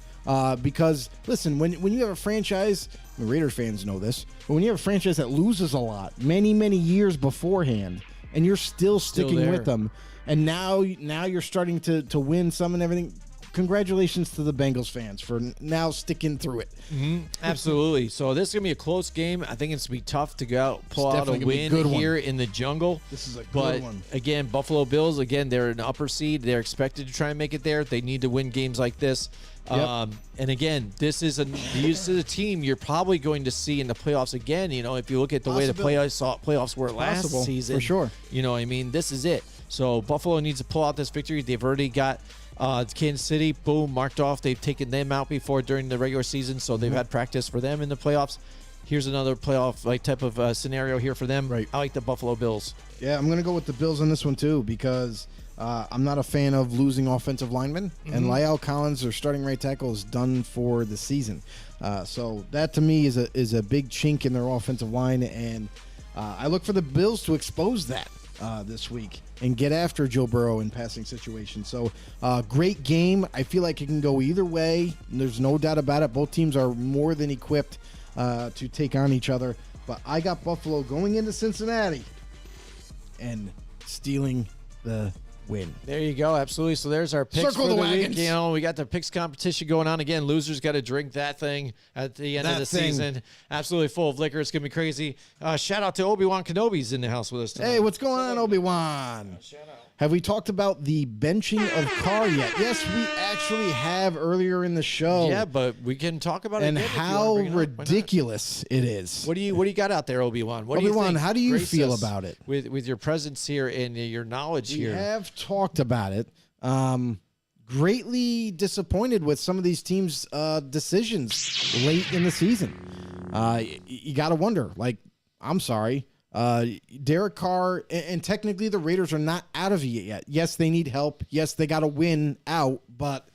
Because, listen, when you have a franchise, the Raiders fans know this, but when you have a franchise that loses a lot, many, many years beforehand, and you're still sticking there. with them, and now you're starting to win some and everything, congratulations to the Bengals fans for now sticking through it. Absolutely. So this is going to be a close game. I think it's going to be tough to go out, pull out a definitely gonna be a win good one. here in the jungle. This is a good But one. again, Buffalo Bills, they're an upper seed. They're expected to try and make it there. They need to win games like this. Yep. And again, this is a team you're probably going to see in the playoffs again. If you look at the way the playoffs were last Possible, season. for sure. This is it. So Buffalo needs to pull out this victory. They've already got Kansas City, boom, marked off. They've taken them out before during the regular season, so they've had practice for them in the playoffs. Here's another playoff type of scenario here for them. Right. I like the Buffalo Bills. Yeah, I'm going to go with the Bills on this one too because I'm not a fan of losing offensive linemen, and La'el Collins, their starting right tackle, is done for the season. So that to me is a big chink in their offensive line, and I look for the Bills to expose that this week and get after Joe Burrow in passing situations. So great game. I feel like it can go either way. There's no doubt about it. Both teams are more than equipped to take on each other. But I got Buffalo going into Cincinnati and stealing the win. There you go. Absolutely. So there's our picks Circle for the the wagons. week. We got the picks competition going on again. Losers got to drink that thing at the end of That the thing. season. Absolutely full of liquor. It's going to be crazy. Shout out to Obi-Wan Kenobi's in the house with us tonight. Hey, what's going on, Obi-Wan? Have we talked about the benching of Carr yet? Yes, we actually have earlier in the show. Yeah, but we can talk about it And again if you how wanna bring it up. Why not? ridiculous it is. What do you got out there, Obi-Wan? What do you Obi-Wan, think? how do you Grace feel us about it? with your presence here and your knowledge We here? have talked about it. Greatly disappointed with some of these teams' decisions late in the season. You got to wonder. Like, I'm sorry. Derek Carr, and technically the Raiders are not out of it yet. Yes, they need help. Yes, they got to win out. But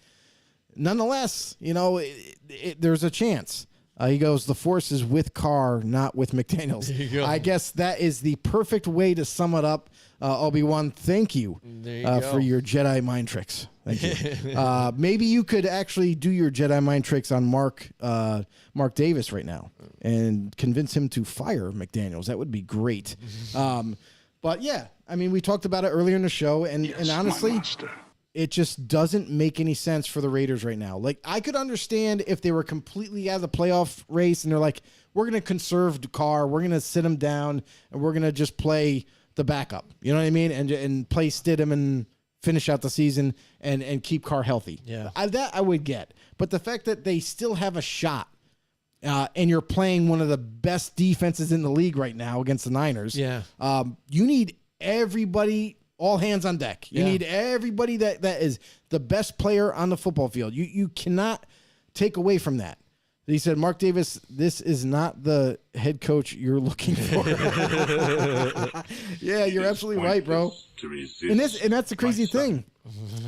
nonetheless, there's a chance. He goes, the force is with Carr, not with McDaniels. There you go. I guess that is the perfect way to sum it up. Obi-Wan, thank you, There you go. for your Jedi mind tricks. Thank you. Maybe you could actually do your Jedi mind tricks on Mark Davis right now and convince him to fire McDaniels. That would be great. But yeah, I mean, we talked about it earlier in the show, and honestly, it just doesn't make any sense for the Raiders right now. Like, I could understand if they were completely out of the playoff race and they're like, we're going to conserve Carr, we're going to sit him down, and we're going to just play the backup. You know what I mean? And play Stidham and finish out the season and keep Carr healthy. Yeah. That I would get. But the fact that they still have a shot and you're playing one of the best defenses in the league right now against the Niners. Yeah. You need everybody, all hands on deck. You Yeah. need everybody that is the best player on the football field. You cannot take away from that. He said, Mark Davis, this is not the head coach you're looking for. Yeah, you're absolutely right, bro. And that's the crazy thing.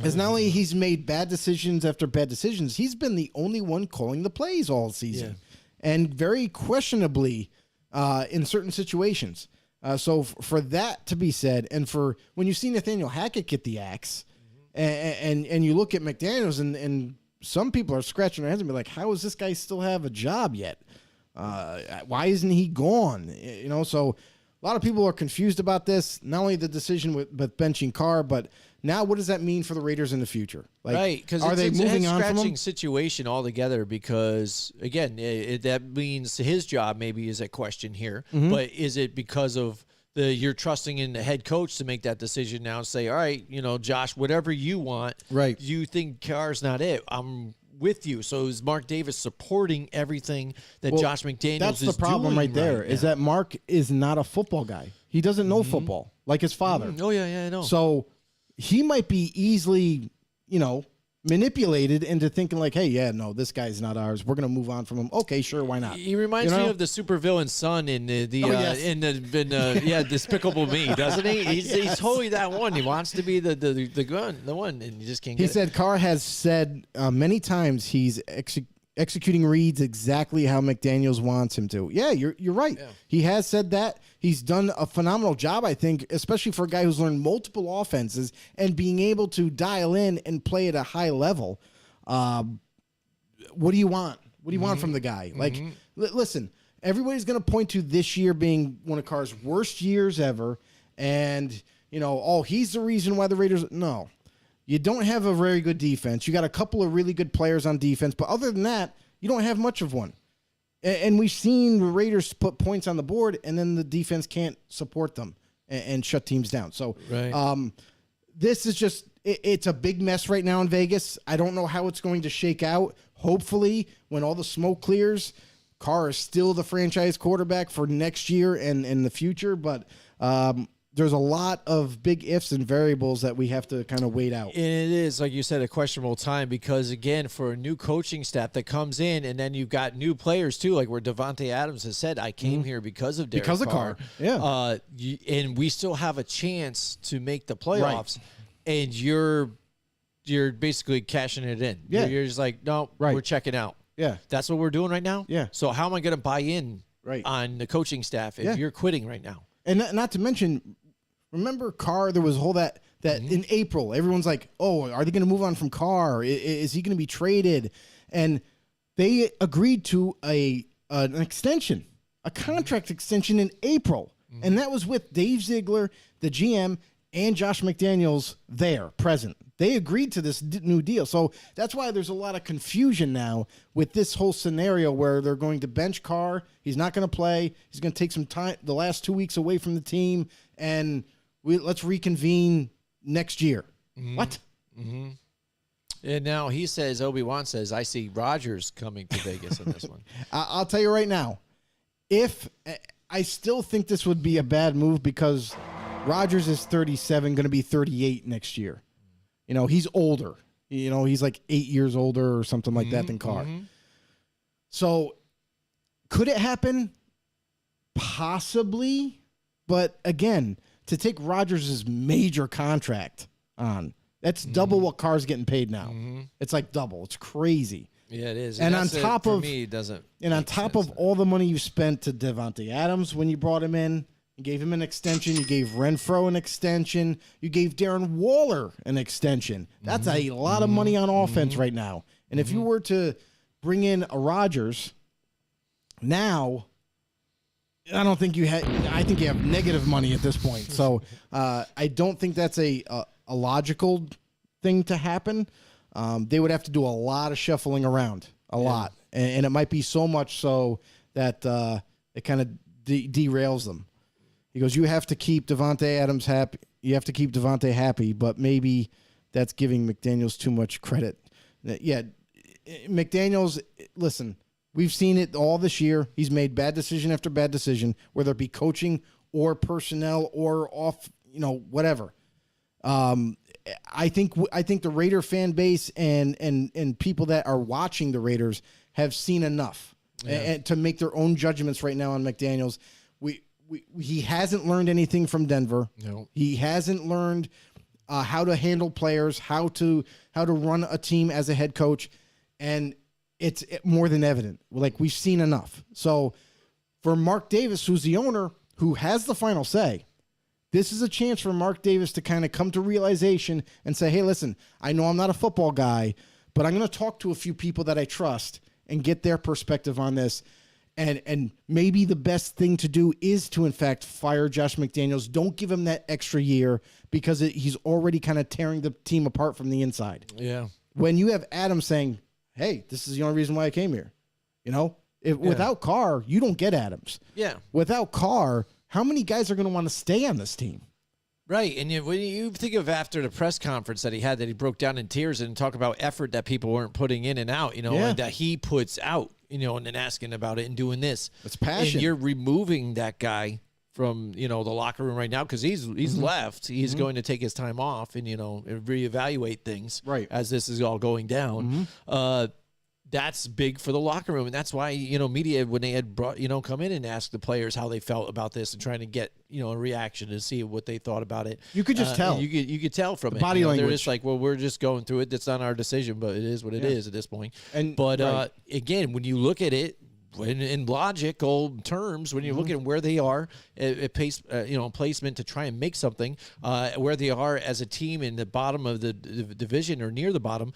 Is not only he's made bad decisions after bad decisions, he's been the only one calling the plays all season. And very questionably in certain situations. So for that to be said, and for when you see Nathaniel Hackett get the axe, and you look at McDaniels, and some people are scratching their heads and be like, how does this guy still have a job yet? Why isn't he gone? So a lot of people are confused about this. Not only the decision with benching Carr, but now what does that mean for the Raiders in the future? Like, Right, because are they moving on from scratching him? situation altogether. Because again, that means his job maybe is at question here. Mm-hmm. But is it because of you're trusting in the head coach to make that decision now and say, all right, Josh, whatever you want, Right. You think Carr's not it? I'm with you. So is Mark Davis supporting everything that Well, Josh McDaniels that's is the problem doing right there. Is now? that Mark is not a football guy. He doesn't know football like his father. Oh yeah, I know. So he might be easily, manipulated into thinking like, hey, yeah, no, this guy's not ours. We're going to move on from him. Okay, sure, why not? He reminds You know? me of the supervillain son in yes. Despicable Me, doesn't he? He's totally that one. He wants to be the one, and you just can't. He get it. said Carr has said many times he's executing reads exactly how McDaniels wants him to. Yeah, you're right. Yeah. He has said that. He's done a phenomenal job, I think, especially for a guy who's learned multiple offenses and being able to dial in and play at a high level. What do you want? What do you want from the guy? Like, listen, everybody's going to point to this year being one of Carr's worst years ever. And, he's the reason why the Raiders. No, you don't have a very good defense. You got a couple of really good players on defense. But other than that, you don't have much of one. And we've seen the Raiders put points on the board, and then the defense can't support them and shut teams down. So this is just, it's a big mess right now in Vegas. I don't know how it's going to shake out. Hopefully, when all the smoke clears, Carr is still the franchise quarterback for next year and in the future. But there's a lot of big ifs and variables that we have to kind of wait out. And it is, like you said, a questionable time because, again, for a new coaching staff that comes in and then you've got new players, too, like where Davante Adams has said, I came here because of Derek Carr. Yeah. And we still have a chance to make the playoffs. Right. And you're basically cashing it in. Yeah. You're just like, no, we're checking out. Yeah. That's what we're doing right now? Yeah. So how am I going to buy in on the coaching staff if you're quitting right now? And not to mention, remember Carr, there was a whole that in April, everyone's like, oh, are they going to move on from Carr? Is he going to be traded? And they agreed to an extension, a contract extension in April. And that was with Dave Ziegler, the GM, and Josh McDaniels there, present. They agreed to this new deal. So that's why there's a lot of confusion now with this whole scenario where they're going to bench Carr. He's not going to play. He's going to take some time, the last 2 weeks away from the team, and let's reconvene next year. What? And now he says, Obi-Wan says, I see Rodgers coming to Vegas in this one. I'll tell you right now, if I still think this would be a bad move because Rodgers is 37, going to be 38 next year. He's older. He's like 8 years older or something like that than Carr. So could it happen? Possibly. But again, to take Rodgers' major contract on, that's double what Carr's getting paid now. It's like double. It's crazy. Yeah, it is. And on top of me, it doesn't. And on top of all the money you spent to Davante Adams when you brought him in, you gave him an extension. You gave Renfro an extension. You gave Darren Waller an extension. That's a lot of money on offense right now. And if you were to bring in a Rodgers now, I don't think you had. I think you have negative money at this point. So I don't think that's a logical thing to happen. They would have to do a lot of shuffling around, a lot, and it might be so much so that it kind of derails them. He goes, you have to keep Davante Adams happy. You have to keep Davante happy, but maybe that's giving McDaniels too much credit. Yeah, McDaniels, listen, we've seen it all this year. He's made bad decision after bad decision, whether it be coaching or personnel or off, whatever. I think the Raider fan base and people that are watching the Raiders have seen enough and to make their own judgments right now on McDaniels. He hasn't learned anything from Denver. No. He hasn't learned how to handle players, how to run a team as a head coach, and it's more than evident. Like, we've seen enough. So for Mark Davis, who's the owner, who has the final say, this is a chance for Mark Davis to kind of come to realization and say, hey, listen, I know I'm not a football guy, but I'm going to talk to a few people that I trust and get their perspective on this. And maybe the best thing to do is to, in fact, fire Josh McDaniels. Don't give him that extra year because he's already kind of tearing the team apart from the inside. Yeah. When you have Adams saying, hey, this is the only reason why I came here. Without Carr, you don't get Adams. Yeah. Without Carr, how many guys are going to want to stay on this team? Right. And when you think of after the press conference that he broke down in tears and talk about effort that people weren't putting in and out, and that he puts out, and then asking about it and doing this. It's passion. And you're removing that guy from, the locker room right now because he's left. He's going to take his time off and, reevaluate things as this is all going down. That's big for the locker room. And that's why, media, when they had brought, come in and asked the players how they felt about this and trying to get, a reaction to see what they thought about it. You could just tell. You could tell from The it. body They're language. just like, well, we're just going through it. That's not our decision, but it is what it is at this point. But right. again, when you look at it, in logical terms, when you look at where they are, placement to try and make something, where they are as a team in the bottom of the division or near the bottom,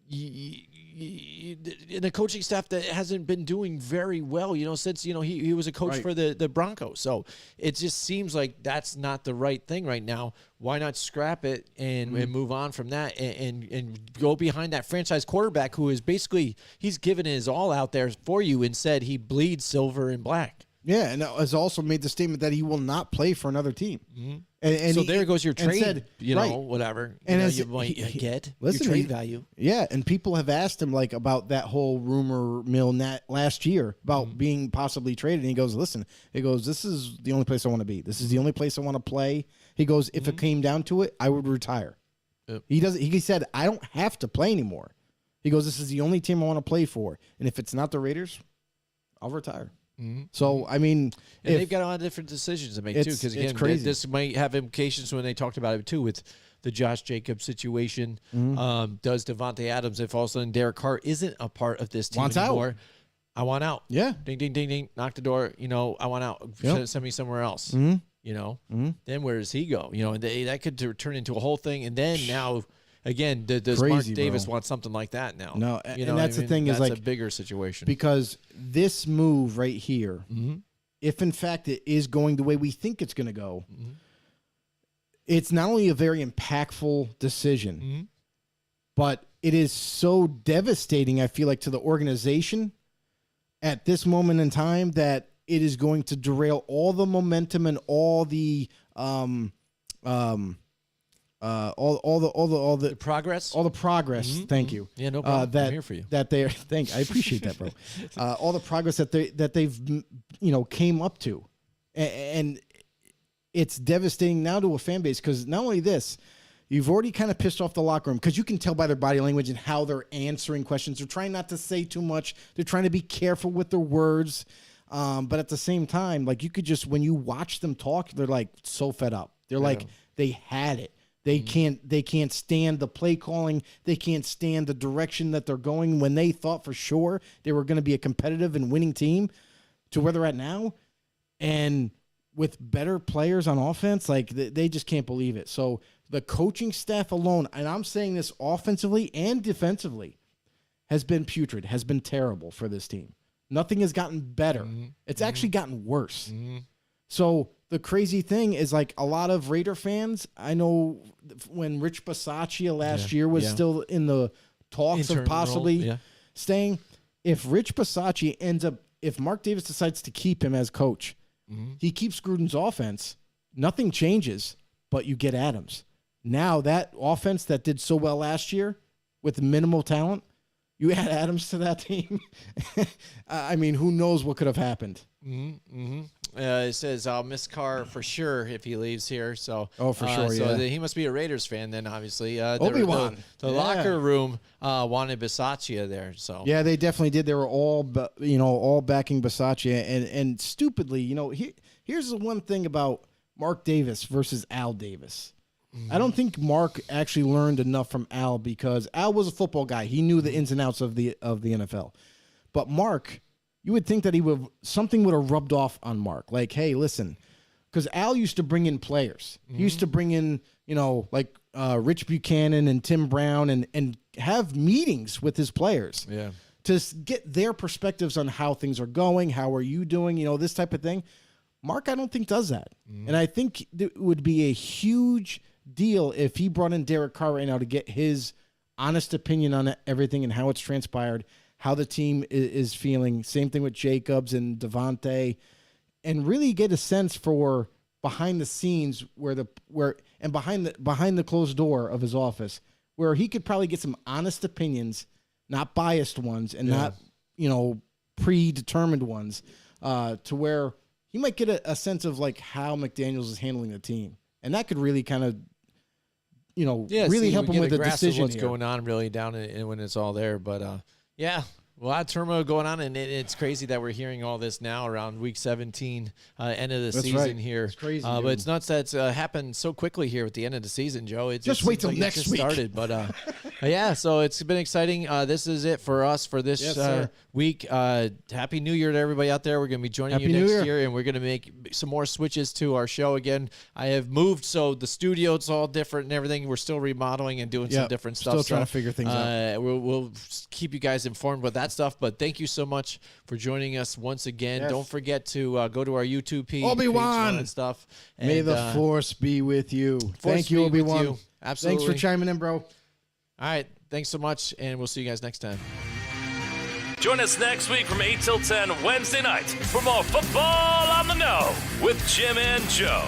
in a coaching staff that hasn't been doing very well, since he was a coach Right. for the Broncos. So it just seems like that's not the right thing right now. Why not scrap it and move on from that and go behind that franchise quarterback who is basically, he's given his all out there for you and said he bleeds silver and black. Yeah, and has also made the statement that he will not play for another team. And so he- there goes your and trade, said, right. whatever. And And as you might get your listen, trade he- value. Yeah, and people have asked him like about that whole rumor mill last year about being possibly traded. And he goes, "Listen, this is the only place I want to be. This is the only place I want to play." He goes, "If it came down to it, I would retire." Yep. He said, "I don't have to play anymore." He goes, "This is the only team I want to play for, and if it's not the Raiders, I'll retire." So I mean, And if- they've got a lot of different decisions to make too. It's- Because it's again, crazy. this might have implications when they talked about it too with the Josh Jacobs situation. Does Devontae Adams, if all of a sudden Derek Carr isn't a part of this team Wants out. anymore, I want out. Yeah. Ding, ding, ding, ding. Knock the door. I want out. Yep. Send me somewhere else. Mhm. Then where does he go? That could turn into a whole thing. And then now, again, does Mark Crazy, Davis bro. want something like that now? No, You and know what that's I the mean? thing is, That's like, a bigger situation. because this move right here, if in fact it is going the way we think it's going to go, it's not only a very impactful decision, but it is so devastating, I feel like, to the organization at this moment in time that it is going to derail all the momentum and all the all the progress. all the progress. Thank you. Yeah, no problem. That, I'm here for you. That they I appreciate that, bro. All the progress that they've came up to, and it's devastating now to a fan base because not only this, you've already kind of pissed off the locker room because you can tell by their body language and how they're answering questions. They're trying not to say too much. They're trying to be careful with their words. But at the same time, like you could just, when you watch them talk, they're like so fed up. They're like, they had it. They can't stand the play calling. They can't stand the direction that they're going when they thought for sure they were going to be a competitive and winning team to where they're at now. And with better players on offense, like they just can't believe it. So the coaching staff alone, and I'm saying this offensively and defensively, has been putrid, has been terrible for this team. Nothing has gotten better. It's actually gotten worse. So the crazy thing is, like, a lot of Raider fans, I know when Rich Bisaccia last year was still in the talks Interim of possibly role, staying, if Rich Bisaccia ends up, if Mark Davis decides to keep him as coach, he keeps Gruden's offense, nothing changes, but you get Adams. Now that offense that did so well last year with minimal talent, you add Adams to that team. I mean, who knows what could have happened? It says I'll miss Carr for sure if he leaves here. So for sure, So yeah. he must be a Raiders fan then, obviously. Obi-Wan. The Yeah. locker room wanted Bisaccia there. So Yeah, they definitely did. They were all backing Bisaccia, and stupidly, here's the one thing about Mark Davis versus Al Davis. I don't think Mark actually learned enough from Al because Al was a football guy. He knew the ins and outs of the NFL. But Mark, you would think that something would have rubbed off on Mark. Like, hey, listen, because Al used to bring in players. He used to bring in, like Rich Buchanan and Tim Brown and have meetings with his players. Yeah. To get their perspectives on how things are going, how are you doing, this type of thing. Mark, I don't think, does that. And I think it would be a huge deal if he brought in Derek Carr right now to get his honest opinion on everything and how it's transpired, how the team is feeling. Same thing with Jacobs and Devontae, and really get a sense for behind the scenes behind the closed door of his office, where he could probably get some honest opinions, not biased ones and not predetermined ones, to where he might get a sense of like how McDaniels is handling the team, and that could really kind of really help him with the grasp of decision what's here. going on really down when it's all there. But A lot of turmoil going on, and it's crazy that we're hearing all this now around week 17, end of the season right. here. It's crazy, but dude. it's nuts that it's happened so quickly here at the end of the season, Joe. It Just wait till seems like next it just week. started, but yeah. So it's been exciting. This is it for us for this Yes, sir. week. Happy New Year to everybody out there. We're going to be joining Happy you New next Year. year, and we're going to make some more switches to our show again. I have moved, so the studio's all different and everything. We're still remodeling and doing some Yep. different stuff. Still trying to figure things out. We'll keep you guys informed with that stuff. But thank you so much for joining us once again. Yes. Don't forget to go to our YouTube page Obi-Wan. and stuff. May And, the Force be with you. Thank be you, with Obi-Wan. you. Absolutely. Thanks for chiming in, bro. All right. Thanks so much, and we'll see you guys next time. Join us next week from 8 till 10 Wednesday nights for more Football on the Know with Jim and Joe.